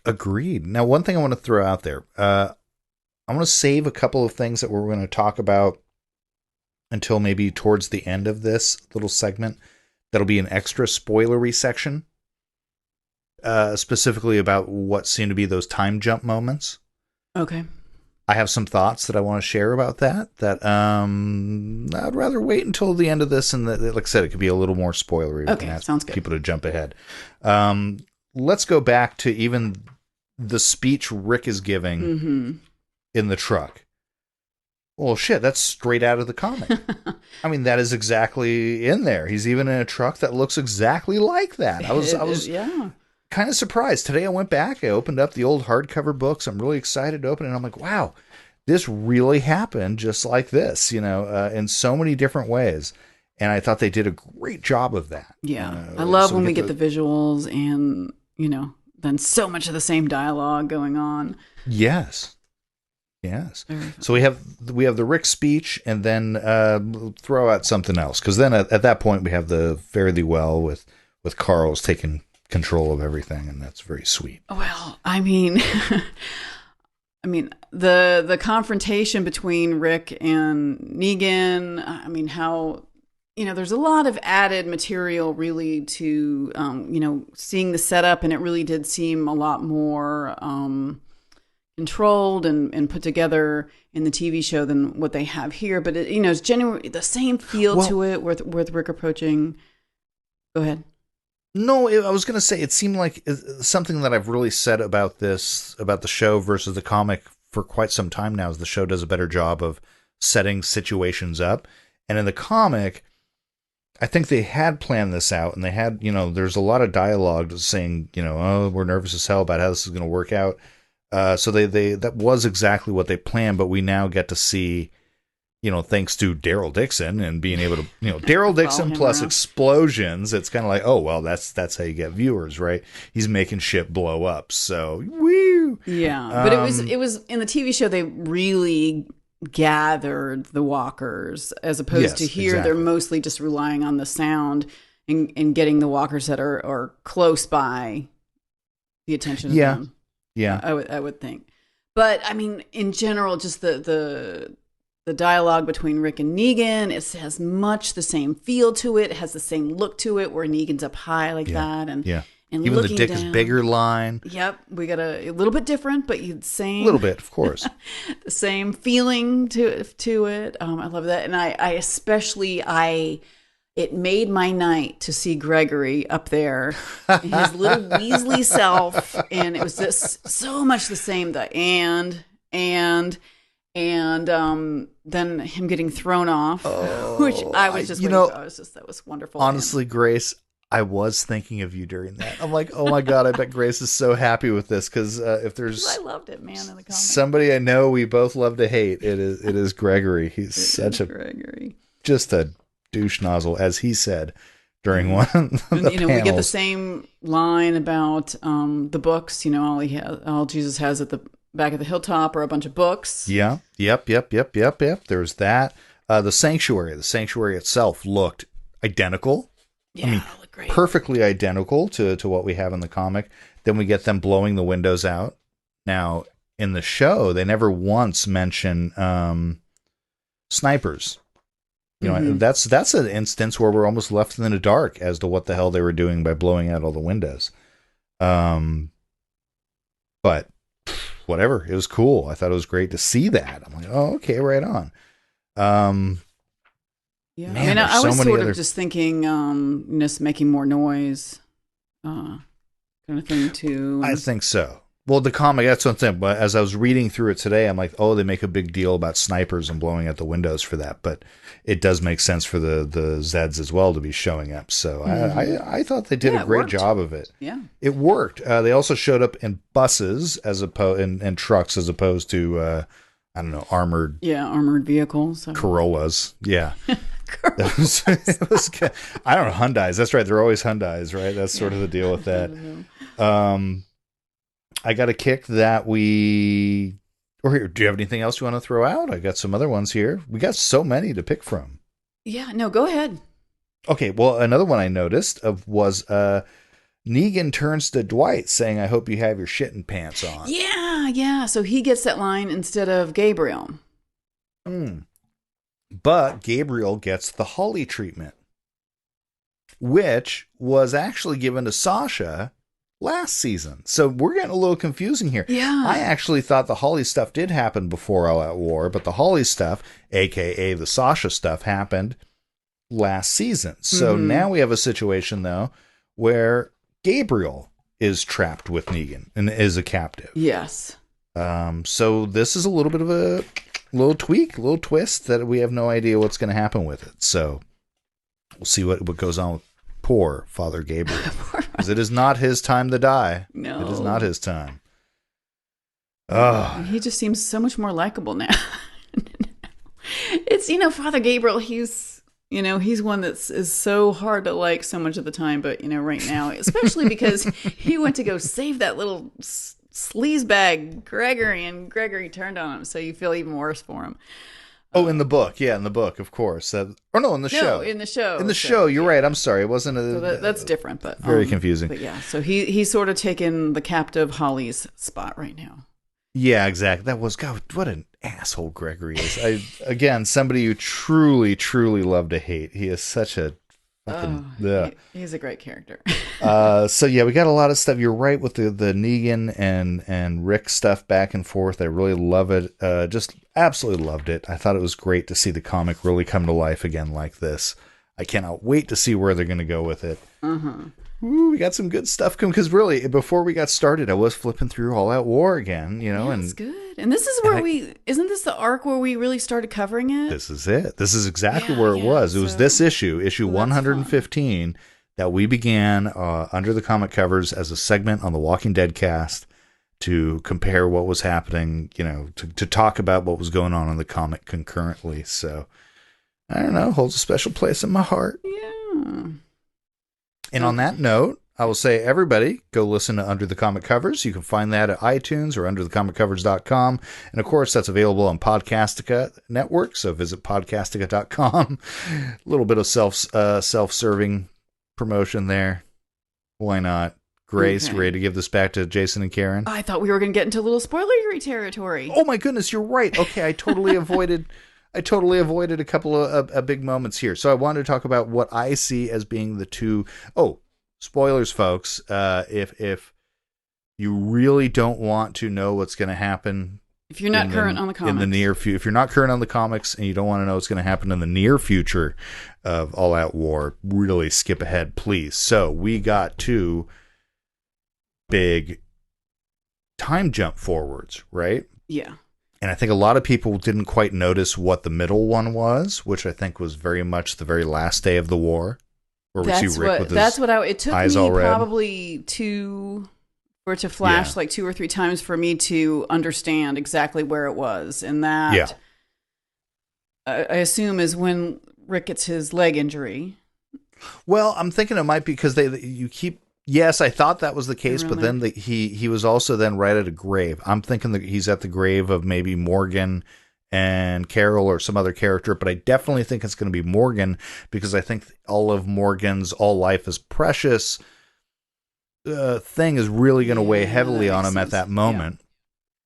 I: Agreed. Now, one thing I want to throw out there, I want to save a couple of things that we're going to talk about until maybe towards the end of this little segment. That'll be an extra spoilery section, specifically about what seem to be those time jump moments.
J: Okay.
I: I have some thoughts that I want to share about that I'd rather wait until the end of this, and like I said, it could be a little more spoilery.
J: Okay, sounds good.
I: People to jump ahead. Let's go back to even the speech Rick is giving in the truck. Well, shit, that's straight out of the comic. I mean, that is exactly in there. He's even in a truck that looks exactly like that. I was kind of surprised. Today I went back, I opened up the old hardcover books. I'm really excited to open it. And I'm like, wow, this really happened just like this, you know, in so many different ways. And I thought they did a great job of that.
J: Yeah. I love when we get the visuals and, you know, then so much of the same dialogue going on.
I: Yes. So we have the Rick speech, and then throw out something else, because then at that point we have the Fare Thee Well with Carl's taking control of everything, and that's very sweet.
J: Well, I mean, the confrontation between Rick and Negan. I mean, how, you know, there's a lot of added material really to you know, seeing the setup, and it really did seem a lot more controlled and put together in the TV show than what they have here. But it, you know, it's genuinely the same feel to it with Rick approaching. Go ahead.
I: No, I was going to say, it seemed like something that I've really said about the show versus the comic for quite some time now, is the show does a better job of setting situations up. And in the comic, I think they had planned this out, and they had, you know, there's a lot of dialogue saying, you know, oh, we're nervous as hell about how this is going to work out. So they that was exactly what they planned, but we now get to see, you know, thanks to Daryl Dixon and being able to, you know, Daryl Dixon plus explosions. It's kind of like, oh, well, that's how you get viewers, right? He's making shit blow up. So, woo!
J: Yeah, but it was in the TV show, they really gathered the walkers, as opposed to here, they're mostly just relying on the sound and getting the walkers that are close by the attention of them.
I: Yeah,
J: I would think. But I mean, in general, just the dialogue between Rick and Negan, it has much the same feel to it. It has the same look to it, where Negan's up high like that, and
I: even
J: looking
I: the dick
J: down.
I: is bigger line.
J: Yep, we got a little bit different, but same.
I: A little bit, of course.
J: The same feeling to it. I love that, and I especially it made my night to see Gregory up there, his little Weasley self, and it was just so much the same. And then him getting thrown off, which I was just, that was wonderful.
I: Honestly, Grace, I was thinking of you during that. I'm like, oh my God, I bet Grace is so happy with this, because if there's
J: loved it, man, in the comics.
I: Somebody I know we both love to hate, it is Gregory. He's such a Gregory, just a douche nozzle, as he said during one of the panels.
J: We get the same line about the books. You know, all Jesus has at the back of the hilltop are a bunch of books.
I: Yeah. Yep. There's that. The sanctuary itself looked identical.
J: Yeah,
I: I mean,
J: it looked great.
I: Perfectly identical to what we have in the comic. Then we get them blowing the windows out. Now, in the show, they never once mention snipers. You know, that's an instance where we're almost left in the dark as to what the hell they were doing by blowing out all the windows. But whatever, it was cool. I thought it was great to see that. I'm like, oh, okay, right on.
J: Yeah,
I: man,
J: I was sort of just thinking, just making more noise, kind of thing too.
I: I think so. Well, the comic, that's one thing. But as I was reading through it today, I'm like, oh, they make a big deal about snipers and blowing out the windows for that. But it does make sense for the Zeds as well to be showing up. So I thought they did a great job of it.
J: Yeah.
I: It worked. They also showed up in buses as opposed in trucks as opposed to, I don't know, armored
J: vehicles.
I: Corollas. Yeah. It was good. I don't know, Hyundais. That's right. They're always Hyundais, right? That's sort of the deal with that. I got a kick that we... Or here, do you have anything else you want to throw out? I got some other ones here. We got so many to pick from.
J: Yeah, no, go ahead.
I: Okay, well, another one I noticed was Negan turns to Dwight saying, I hope you have your shitting pants on.
J: Yeah. So he gets that line instead of Gabriel.
I: But Gabriel gets the Holly treatment, which was actually given to Sasha last season. So we're getting a little confusing here.
J: Yeah.
I: I actually thought the Holly stuff did happen before All Out War, but the Holly stuff, aka the Sasha stuff, happened last season. So now we have a situation, though, where Gabriel is trapped with Negan and is a captive.
J: Yes.
I: So this is a little bit of a little tweak, a little twist that we have no idea what's going to happen with it. So we'll see what goes on with poor Father Gabriel. Because it is not his time to die.
J: No.
I: It is not his time.
J: He just seems so much more likable now. It's, Father Gabriel, he's one that's is so hard to like so much of the time, but, right now, especially because he went to go save that little sleazebag Gregory, and Gregory turned on him, so you feel even worse for him.
I: Oh, in the book. Yeah, in the book, of course. In the show.
J: In the show.
I: In the show, you're right. I'm sorry. It wasn't
J: So that's different, but...
I: Very confusing.
J: But yeah, so he's sort of taken the captive Holly's spot right now.
I: Yeah, exactly. That was... God, what an asshole Gregory is. Again, somebody you truly, truly love to hate. He is such a fucking...
J: He's a great character.
I: So yeah, we got a lot of stuff. You're right with the Negan and Rick stuff back and forth. I really love it. Just absolutely loved it. I thought it was great to see the comic really come to life again like this. I cannot wait to see where they're going to go with it. Ooh, we got some good stuff coming, because really, before we got started, I was flipping through All Out War again, and
J: it's good. And this is where isn't this the arc where we really started covering it?
I: This is it. This is exactly where it was. It was this issue 115, that we began under the comic covers as a segment on the Walking Dead cast to compare what was happening, to talk about what was going on in the comic concurrently. So, I don't know, holds a special place in my heart.
J: Yeah.
I: And on that note, I will say, everybody, go listen to Under the Comic Covers. You can find that at iTunes or underthecomicCovers.com. And of course, that's available on Podcastica Network. So visit podcastica.com. A little bit of self-serving promotion there. Why not? Grace, ready to give this back to Jason and Karen?
J: I thought we were going to get into a little spoilery territory.
I: Oh my goodness, you're right. Okay, I totally avoided a couple of big moments here. So I wanted to talk about what I see as being the two. Oh, spoilers, folks. If you really don't want to know what's going to happen,
J: if you're not current on the comics,
I: in the near future, if you're not current on the comics and you don't want to know what's going to happen in the near future of All Out War, really skip ahead, please. So we got two big time jump forwards, right?
J: Yeah.
I: And I think a lot of people didn't quite notice what the middle one was, which I think was very much the very last day of the war, where we see Rick with his
J: it took
I: eyes
J: me
I: all red.
J: Probably to flash like 2 or 3 times for me to understand exactly where it was, and that I assume is when Rick gets his leg injury.
I: Well, I'm thinking it might be because you keep. Yes, I thought that was the case, but then he was also then right at a grave. I'm thinking that he's at the grave of maybe Morgan and Carol or some other character, but I definitely think it's going to be Morgan, because I think all of Morgan's all life is precious thing is really going to weigh heavily on him at that moment.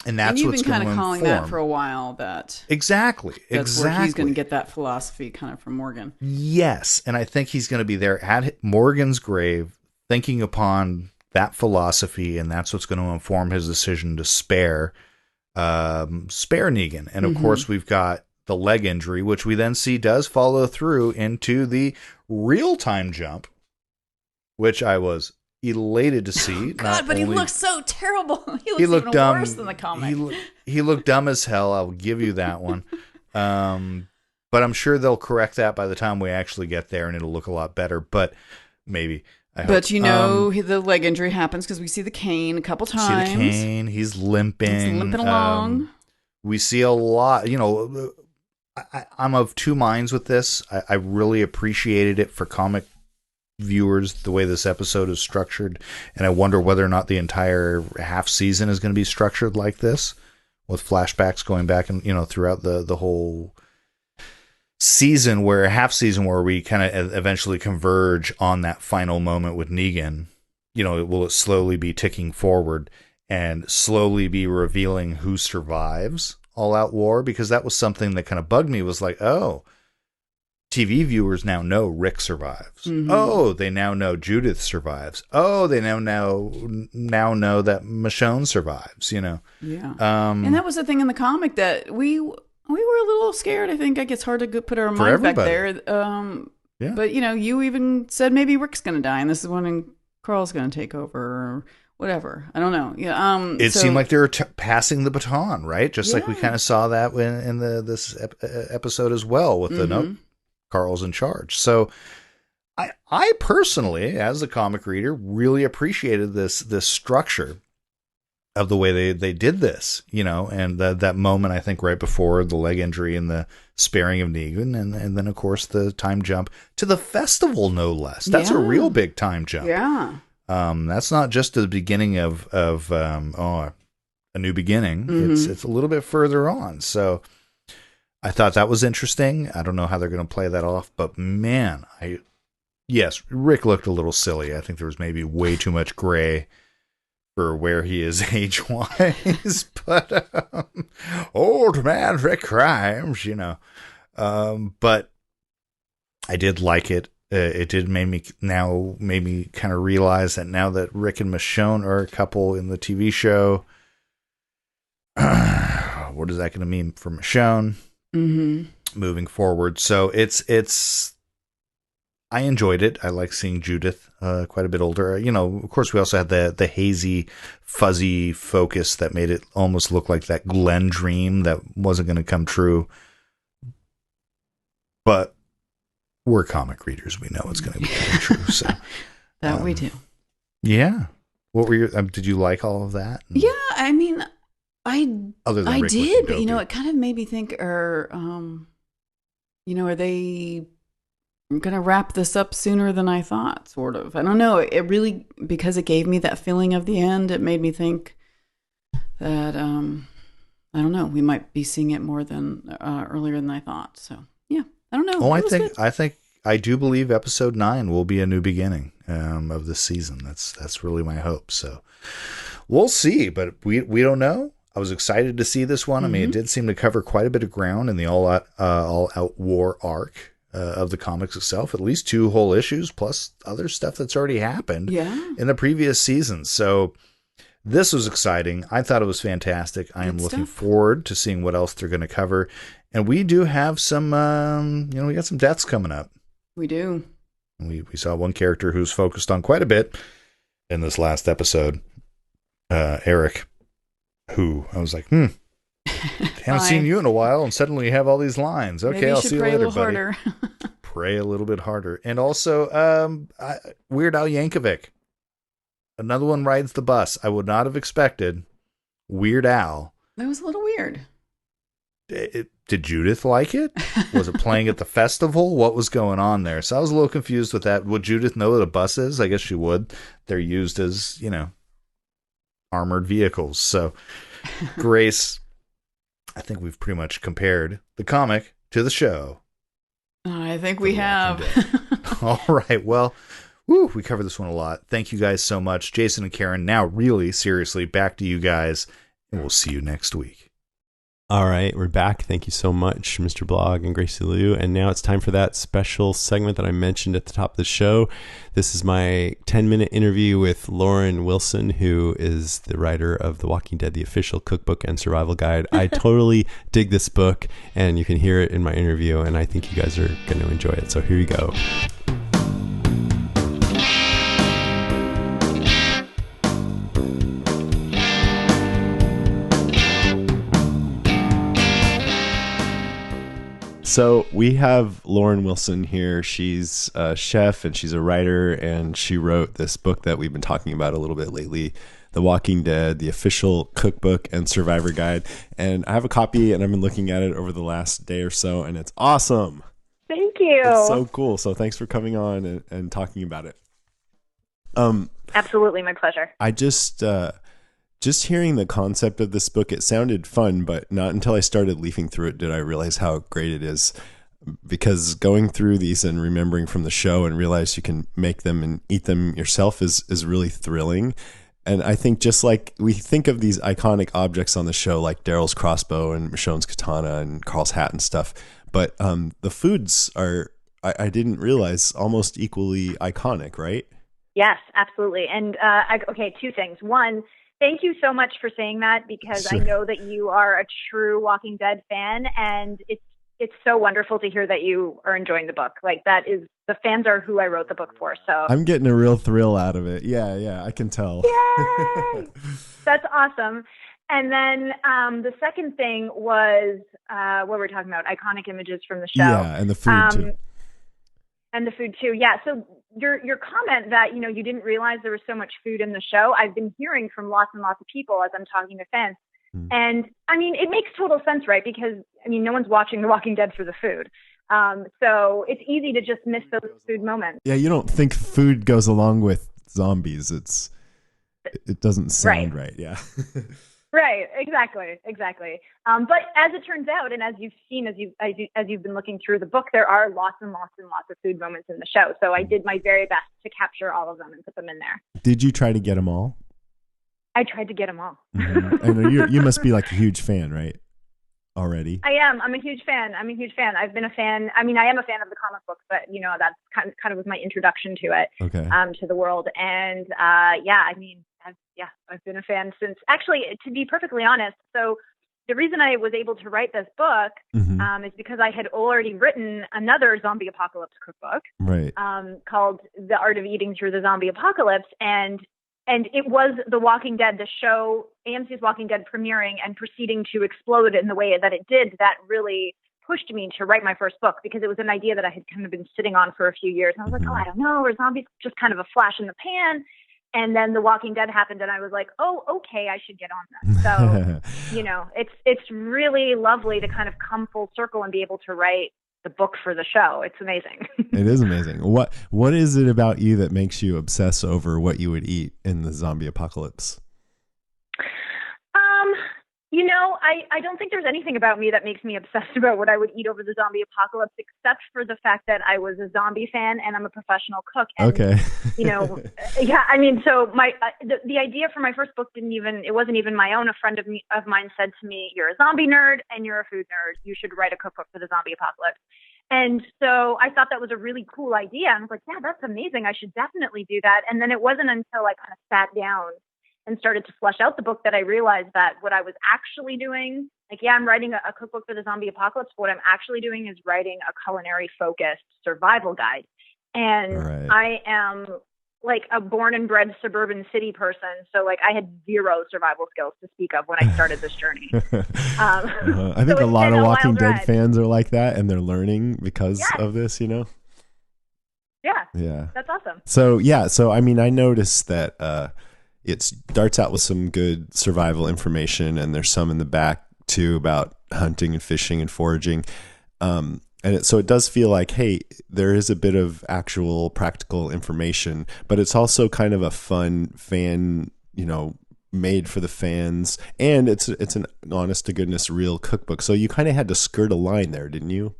I: And that's what's going to inform. You've been kind of calling
J: that for a while. That's
I: where he's
J: going to get that philosophy kind of from Morgan.
I: Yes, and I think he's going to be there at Morgan's grave, thinking upon that philosophy, and that's what's going to inform his decision to spare Negan. And of course, we've got the leg injury, which we then see does follow through into the real time jump, which I was elated to see.
J: God, but he looks so terrible. He looks
I: looked
J: even
I: dumb.
J: worse than the comic.
I: He looked dumb as hell. I'll give you that one. But I'm sure they'll correct that by the time we actually get there, and it'll look a lot better. But maybe.
J: But you know, the leg injury happens because we see the cane a couple times.
I: See the cane. He's limping.
J: He's limping along.
I: We see a lot. You know, I'm of two minds with this. I really appreciated it for comic viewers, the way this episode is structured. And I wonder whether or not the entire half season is going to be structured like this, with flashbacks going back and, you know, throughout the whole season, where a half season where we kind of eventually converge on that final moment with Negan. You know, will it slowly be ticking forward and slowly be revealing who survives All Out War? Because that was something that kind of bugged me, was like, oh, TV viewers now know Rick survives.
J: Mm-hmm.
I: Oh, they now know Judith survives. Oh, they now know that Michonne survives, you know.
J: Yeah. And that was the thing in the comic that we were a little scared. I think it gets hard to put our mind back there.
I: Yeah.
J: But, you know, you even said maybe Rick's going to die and this is when Carl's going to take over or whatever. I don't know. Yeah.
I: It seemed like they were passing the baton, right? Just like we kind of saw that in this episode as well with the note. Carl's in charge. So I personally, as a comic reader, really appreciated this structure of the way they did this, you know, and that moment, I think, right before the leg injury and the sparing of Negan, and then, of course, the time jump to the festival, no less. That's a real big time jump.
J: Yeah.
I: That's not just the beginning of a new beginning.
J: Mm-hmm.
I: It's a little bit further on. So I thought that was interesting. I don't know how they're going to play that off, but man, yes, Rick looked a little silly. I think there was maybe way too much gray for where he is age-wise, but old man Rick Grimes, you know. But I did like it. It did make me kind of realize that now that Rick and Michonne are a couple in the TV show, what is that going to mean for Michonne?
J: Mm-hmm.
I: Moving forward. So it's I enjoyed it. I like seeing Judith quite a bit older. You know, of course, we also had the hazy, fuzzy focus that made it almost look like that Glenn dream that wasn't going to come true. But we're comic readers. We know it's going to be true. So
J: that we do.
I: Yeah. What were your? Did you like all of that?
J: Yeah, I mean, I did, but you know,
I: dopey.
J: it kind of made me think, are they going to wrap this up sooner than I thought? Sort of. I don't know. It really, because it gave me that feeling of the end. It made me think that I don't know. We might be seeing it more than earlier than I thought. So yeah, I don't know.
I: Oh, I do believe episode 9 will be a new beginning of this season. That's really my hope. So we'll see, but we don't know. I was excited to see this one. I mean, it did seem to cover quite a bit of ground in the All Out War arc of the comics itself. At least 2 whole issues, plus other stuff that's already happened in the previous seasons. So this was exciting. I thought it was fantastic. I am looking forward to seeing what else they're going to cover. And we do have some, we got some deaths coming up.
J: We do.
I: We saw one character who's focused on quite a bit in this last episode, Eric, who I was like, haven't seen you in a while, and suddenly you have all these lines. Okay,
J: maybe
I: I'll see you
J: pray
I: later,
J: a little
I: buddy.
J: harder.
I: Pray a little bit harder. And also, Weird Al Yankovic. Another one rides the bus. I would not have expected Weird Al.
J: That was a little weird.
I: Did Judith like it? Was it playing at the festival? What was going on there? So I was a little confused with that. Would Judith know what a bus is? I guess she would. They're used as, armored vehicles. So, Grace, I think we've pretty much compared the comic to the show.
J: I think we have.
I: All right. Well, we covered this one a lot. Thank you guys so much. Jason and Karen, now really seriously, back to you guys, and we'll see you next week.
A: All right, we're back. Thank you so much, Mr. Blog and Gracie Lou. And now it's time for that special segment that I mentioned at the top of the show. This is my 10-minute interview with Lauren Wilson, who is the writer of The Walking Dead, the official cookbook and survival guide. I totally dig this book, and you can hear it in my interview, and I think you guys are going to enjoy it. So here you go. So we have Lauren Wilson here. She's a chef and she's a writer, and she wrote this book that we've been talking about a little bit lately, The Walking Dead, the official cookbook and survivor guide. And I have a copy, and I've been looking at it over the last day or so, and it's awesome.
K: Thank you.
A: It's so cool. So thanks for coming on and talking about it.
K: Absolutely, my pleasure.
A: I just hearing the concept of this book, it sounded fun, but not until I started leafing through it did I realize how great it is. Because going through these and remembering from the show and realize you can make them and eat them yourself is really thrilling. And I think just like we think of these iconic objects on the show, like Daryl's crossbow and Michonne's katana and Carl's hat and stuff, but the foods are, I didn't realize, almost equally iconic, right?
K: Yes, absolutely. And okay, two things. One, thank you so much for saying that, because I know that you are a true Walking Dead fan, and it's so wonderful to hear that you are enjoying the book. Like, that is, the fans are who I wrote the book for. So
A: I'm getting a real thrill out of it. Yeah, I can tell.
K: Yay! That's awesome. And then the second thing was what we're talking about, iconic images from the show.
A: Yeah, and the food too.
K: And the food too. Yeah. So your comment that, you didn't realize there was so much food in the show, I've been hearing from lots and lots of people as I'm talking to fans. And I mean, it makes total sense, right? Because no one's watching The Walking Dead for the food. So it's easy to just miss those food moments.
A: Yeah, you don't think food goes along with zombies. It doesn't sound right. Yeah.
K: Right. Exactly. But as it turns out, and as you've seen, as you've been looking through the book, there are lots and lots and lots of food moments in the show. So I did my very best to capture all of them and put them in there.
A: Did you try to get them all?
K: I tried to get them all.
A: And you must be like a huge fan, right? Already.
K: I am. I'm a huge fan. I've been a fan. I am a fan of the comic books, but that's kind of was my introduction to it.
A: Okay.
K: To the world, and I've been a fan since. Actually, to be perfectly honest, so the reason I was able to write this book is because I had already written another zombie apocalypse cookbook,
A: right?
K: Called The Art of Eating Through the Zombie Apocalypse, and it was The Walking Dead, the show, AMC's Walking Dead premiering and proceeding to explode in the way that it did, that really pushed me to write my first book, because it was an idea that I had kind of been sitting on for a few years. And I was like, I don't know, are zombies just kind of a flash in the pan? And then The Walking Dead happened, and I was like, oh, okay, I should get on this. So, it's really lovely to kind of come full circle and be able to write the book for the show. It's amazing.
A: It is amazing. What is it about you that makes you obsess over what you would eat in the zombie apocalypse?
K: I don't think there's anything about me that makes me obsessed about what I would eat over the zombie apocalypse, except for the fact that I was a zombie fan and I'm a professional cook. And,
A: okay.
K: Yeah. I mean, so the idea for my first book it wasn't even my own. A friend of mine said to me, "You're a zombie nerd and you're a food nerd. You should write a cookbook for the zombie apocalypse." And so I thought that was a really cool idea. And I was like, yeah, that's amazing. I should definitely do that. And then it wasn't until I kind of sat down and started to flesh out the book that I realized that what I was actually doing, I'm writing a cookbook for the zombie apocalypse, but what I'm actually doing is writing a culinary focused survival guide. And
A: right.
K: I am like a born and bred suburban city person. So I had zero survival skills to speak of when I started this journey.
A: I think a lot of Walking Dead fans are like that, and they're learning because of this,
K: Yeah.
A: Yeah.
K: That's awesome.
A: So I noticed that, it starts out with some good survival information, and there's some in the back too about hunting and fishing and foraging. So it does feel like, hey, there is a bit of actual practical information, but it's also kind of a fun fan, made for the fans, and it's an honest to goodness real cookbook. So you kind of had to skirt a line there, didn't you?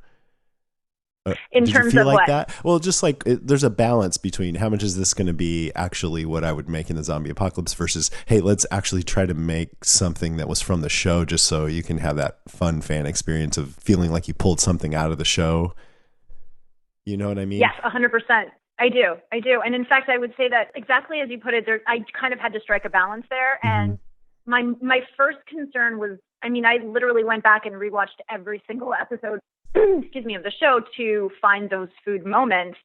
K: In
A: Did
K: terms
A: you feel
K: of
A: like
K: what?
A: that? Well, just like there's a balance between how much is this going to be actually what I would make in the zombie apocalypse versus, hey, let's actually try to make something that was from the show, just so you can have that fun fan experience of feeling like you pulled something out of the show. You know what I mean?
K: Yes, 100%. I do. And in fact, I would say that exactly as you put it, I kind of had to strike a balance there. And my first concern was, I literally went back and rewatched every single episode of the show to find those food moments.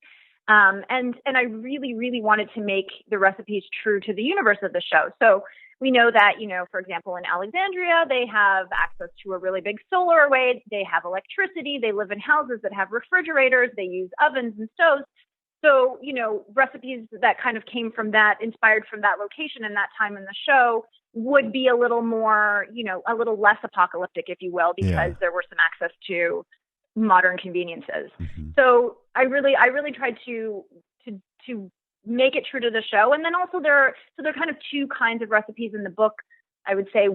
K: And I really, really wanted to make the recipes true to the universe of the show. So we know that, for example, in Alexandria, they have access to a really big solar array. They have electricity. They live in houses that have refrigerators. They use ovens and stoves. So, recipes that kind of came from that, inspired from that location and that time in the show would be a little more, a little less apocalyptic, if you will, because there were some access to modern conveniences.
A: Mm-hmm.
K: So I really tried to make it true to the show. And then also there are kind of two kinds of recipes in the book. I would say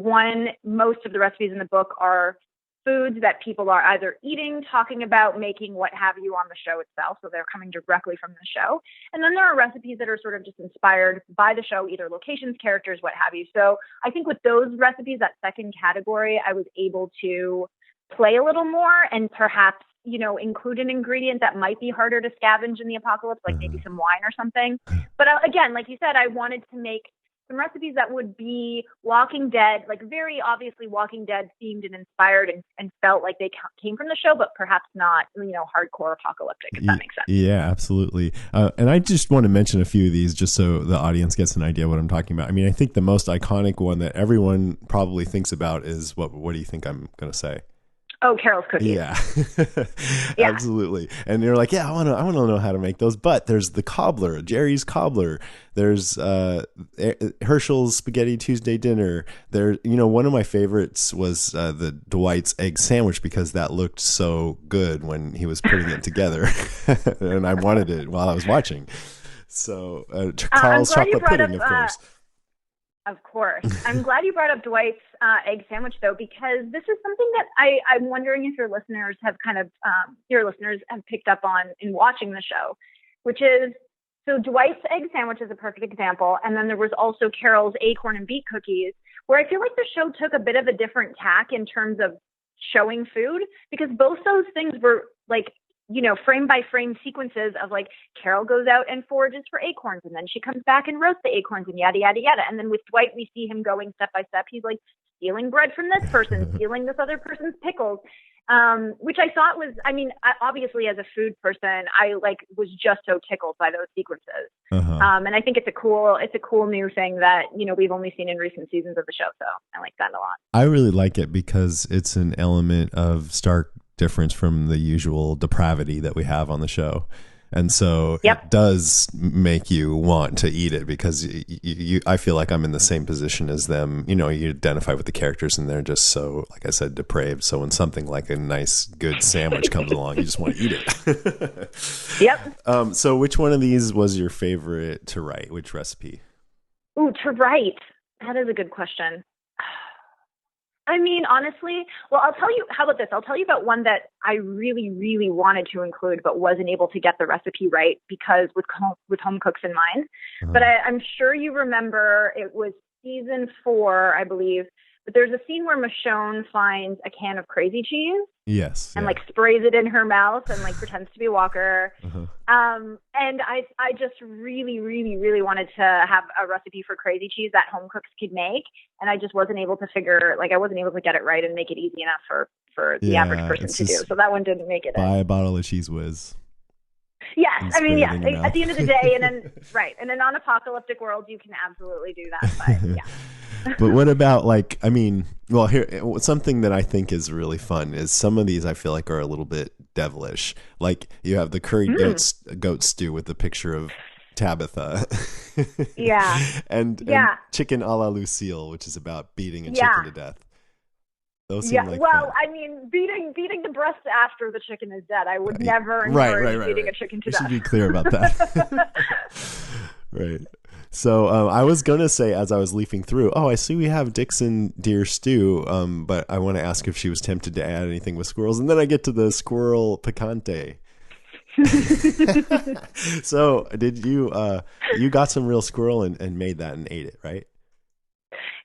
K: most of the recipes in the book are foods that people are either eating, talking about, making, what have you, on the show itself. So they're coming directly from the show. And then there are recipes that are sort of just inspired by the show, either locations, characters, what have you. So I think with those recipes, that second category, I was able to play a little more and perhaps, include an ingredient that might be harder to scavenge in the apocalypse, like maybe some wine or something. But again, like you said, I wanted to make some recipes that would be Walking Dead, like very obviously Walking Dead themed and inspired and felt like they came from the show, but perhaps not, hardcore apocalyptic, if that makes sense.
L: Yeah, absolutely. And I just want to mention a few of these just so the audience gets an idea what I'm talking about. I mean, I think the most iconic one that everyone probably thinks about is what do you think I'm going to say?
K: Oh, Carol's cookies.
L: Yeah.
K: Yeah.
L: Absolutely. And you're like, yeah, I want to know how to make those. But there's the cobbler, Jerry's cobbler. There's Herschel's Spaghetti Tuesday dinner. There, one of my favorites was the Dwight's egg sandwich because that looked so good when he was putting it together, and I wanted it while I was watching. So Carl's chocolate pudding, of course.
K: Of course. I'm glad you brought up Dwight's egg sandwich, though, because this is something that I'm wondering if your listeners have picked up on in watching the show, which is, so Dwight's egg sandwich is a perfect example. And then there was also Carol's acorn and beet cookies, where I feel like the show took a bit of a different tack in terms of showing food, because both those things were like, frame by frame sequences of like Carol goes out and forages for acorns and then she comes back and roasts the acorns and yada, yada, yada. And then with Dwight, we see him going step by step. He's like stealing bread from this person, stealing this other person's pickles, which I thought was, obviously as a food person, I was just so tickled by those sequences. And I think it's a cool new thing that, we've only seen in recent seasons of the show. So I like that a lot.
L: I really like it because it's an element of stark difference from the usual depravity that we have on the show, and so it does make you want to eat it because I feel like I'm in the same position as them. You identify with the characters and they're just so, like I said, depraved. So when something like a nice good sandwich comes along, you just want to eat it.
K: Yep.
L: So which one of these was your favorite to write? Which recipe?
K: Ooh, to write, that is a good question. Honestly, well, I'll tell you, how about this? I'll tell you about one that I really, really wanted to include, but wasn't able to get the recipe right because with home cooks in mind. But I'm sure you remember it was season 4, I believe, but there's a scene where Michonne finds a can of crazy cheese.
L: Yes.
K: And sprays it in her mouth and pretends to be Walker. And I just really, really, really wanted to have a recipe for crazy cheese that home cooks could make. And I just wasn't able to get it right and make it easy enough for the average person to do. So that one didn't make it.
L: Buy a bottle of Cheese Whiz.
K: Yes. At the end of the day, and then, right. In a non-apocalyptic world, you can absolutely do that. But yeah.
L: But what about here, something that I think is really fun is some of these I feel like are a little bit devilish. Like you have the curry goat stew with the picture of Tabitha.
K: Yeah.
L: and chicken a la Lucille, which is about beating a chicken to death. Those seem like fun.
K: Beating the breast after the chicken is dead. I would never encourage beating a chicken to death.
L: We should be clear about that. Right. So I was going to say, as I was leafing through, I see we have Dixon deer stew, but I want to ask if she was tempted to add anything with squirrels. And then I get to the squirrel picante. So did you got some real squirrel and made that and ate it, right?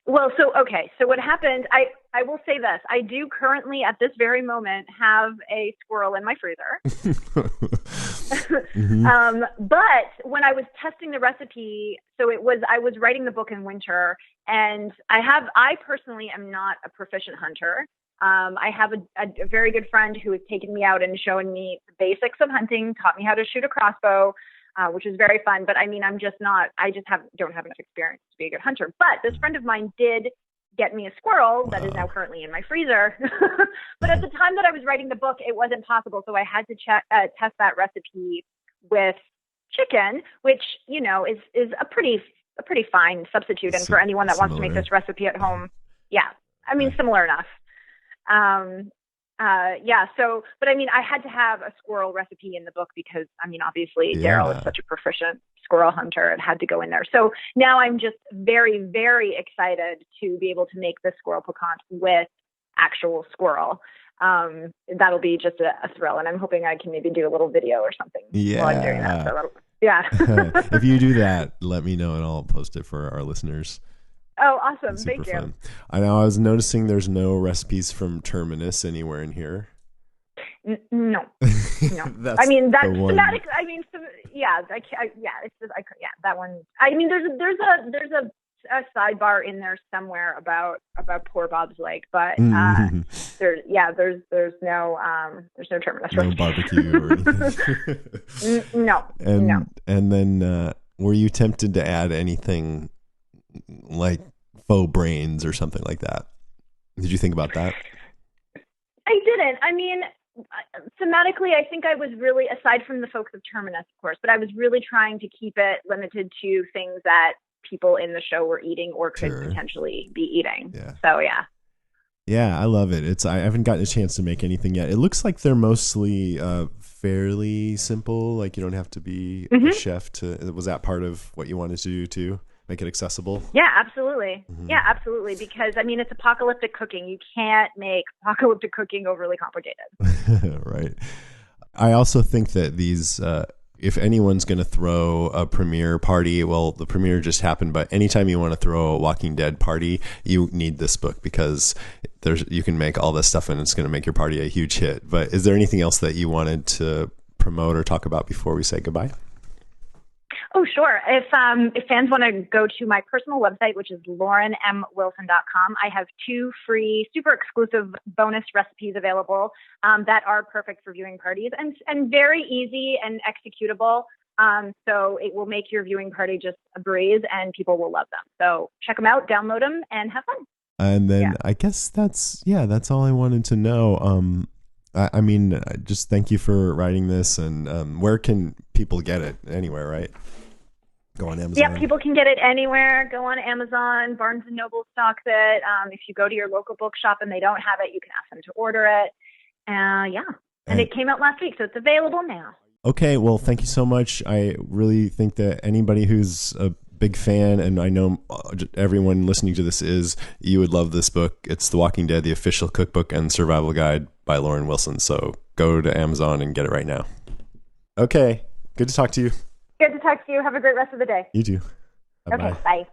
K: Well, so what happened, I will say this. I do currently, at this very moment, have a squirrel in my freezer. But when I was testing the recipe, I was writing the book in winter, and I personally am not a proficient hunter. I have a very good friend who has taken me out and shown me the basics of hunting, taught me how to shoot a crossbow. which is very fun. But I mean, I just don't have enough experience to be a good hunter. But this friend of mine did get me a squirrel that is now currently in my freezer. But at the time that I was writing the book, it wasn't possible. So I had to test that recipe with chicken, which, you know, is a pretty fine substitute. And for anyone that wants to make this recipe at home, yeah, I mean, similar enough. But I mean, I had to have a squirrel recipe in the book because, I mean, obviously Daryl is such a proficient squirrel hunter. It had to go in there. So now I'm just very, very excited to be able to make this squirrel piquant with actual squirrel. That'll be just a thrill. And I'm hoping I can maybe do a little video or something while I'm doing that. So
L: If you do that, let me know and I'll post it for our listeners.
K: Oh, awesome. Thank you.
L: Fun. I know I was noticing there's no recipes from Terminus anywhere in here.
K: No. I mean, that's thematic. I mean, that one. I mean, there's a sidebar in there somewhere about poor Bob's leg, but there's no Terminus.
L: No barbecue or anything.
K: No.
L: And then were you tempted to add anything like faux brains or something like that? Did you think about that?
K: I didn't. I mean, thematically, I think I was really, aside from the folks of Terminus, of course, but I was really trying to keep it limited to things that people in the show were eating or could potentially be eating. Yeah. So, yeah.
L: Yeah, I love it. I haven't gotten a chance to make anything yet. It looks like they're mostly fairly simple. Like you don't have to be a chef was that part of what you wanted to do too? Make it accessible?
K: Yeah, absolutely. Yeah, absolutely. Because, I mean, it's apocalyptic cooking. You can't make apocalyptic cooking overly complicated.
L: Right. I also think that these, if anyone's going to throw a premiere party, well, the premiere just happened, but anytime you want to throw a Walking Dead party, you need this book because you can make all this stuff and it's going to make your party a huge hit. But is there anything else that you wanted to promote or talk about before we say goodbye?
K: Oh, sure. If fans want to go to my personal website, which is laurenmwilson.com, I have 2 free, super exclusive bonus recipes available that are perfect for viewing parties and very easy and executable. So it will make your viewing party just a breeze and people will love them. So check them out, download them, and have fun.
L: And then I guess that's all I wanted to know. I mean, just thank you for writing this. And where can people get it? Anywhere, right? Go on Amazon.
K: Yeah, people can get it anywhere. Go on Amazon. Barnes & Noble stocks it. If you go to your local bookshop and they don't have it, you can ask them to order it. And it came out last week, so it's available now.
L: Okay, well, thank you so much. I really think that anybody who's a big fan, and I know everyone listening to this you would love this book. It's The Walking Dead, the official cookbook and survival guide by Lauren Wilson. So go to Amazon and get it right now. Okay, good to talk to you.
K: Good to talk to you. Have a great rest of the day.
L: You too.
K: Bye-bye. Okay, bye.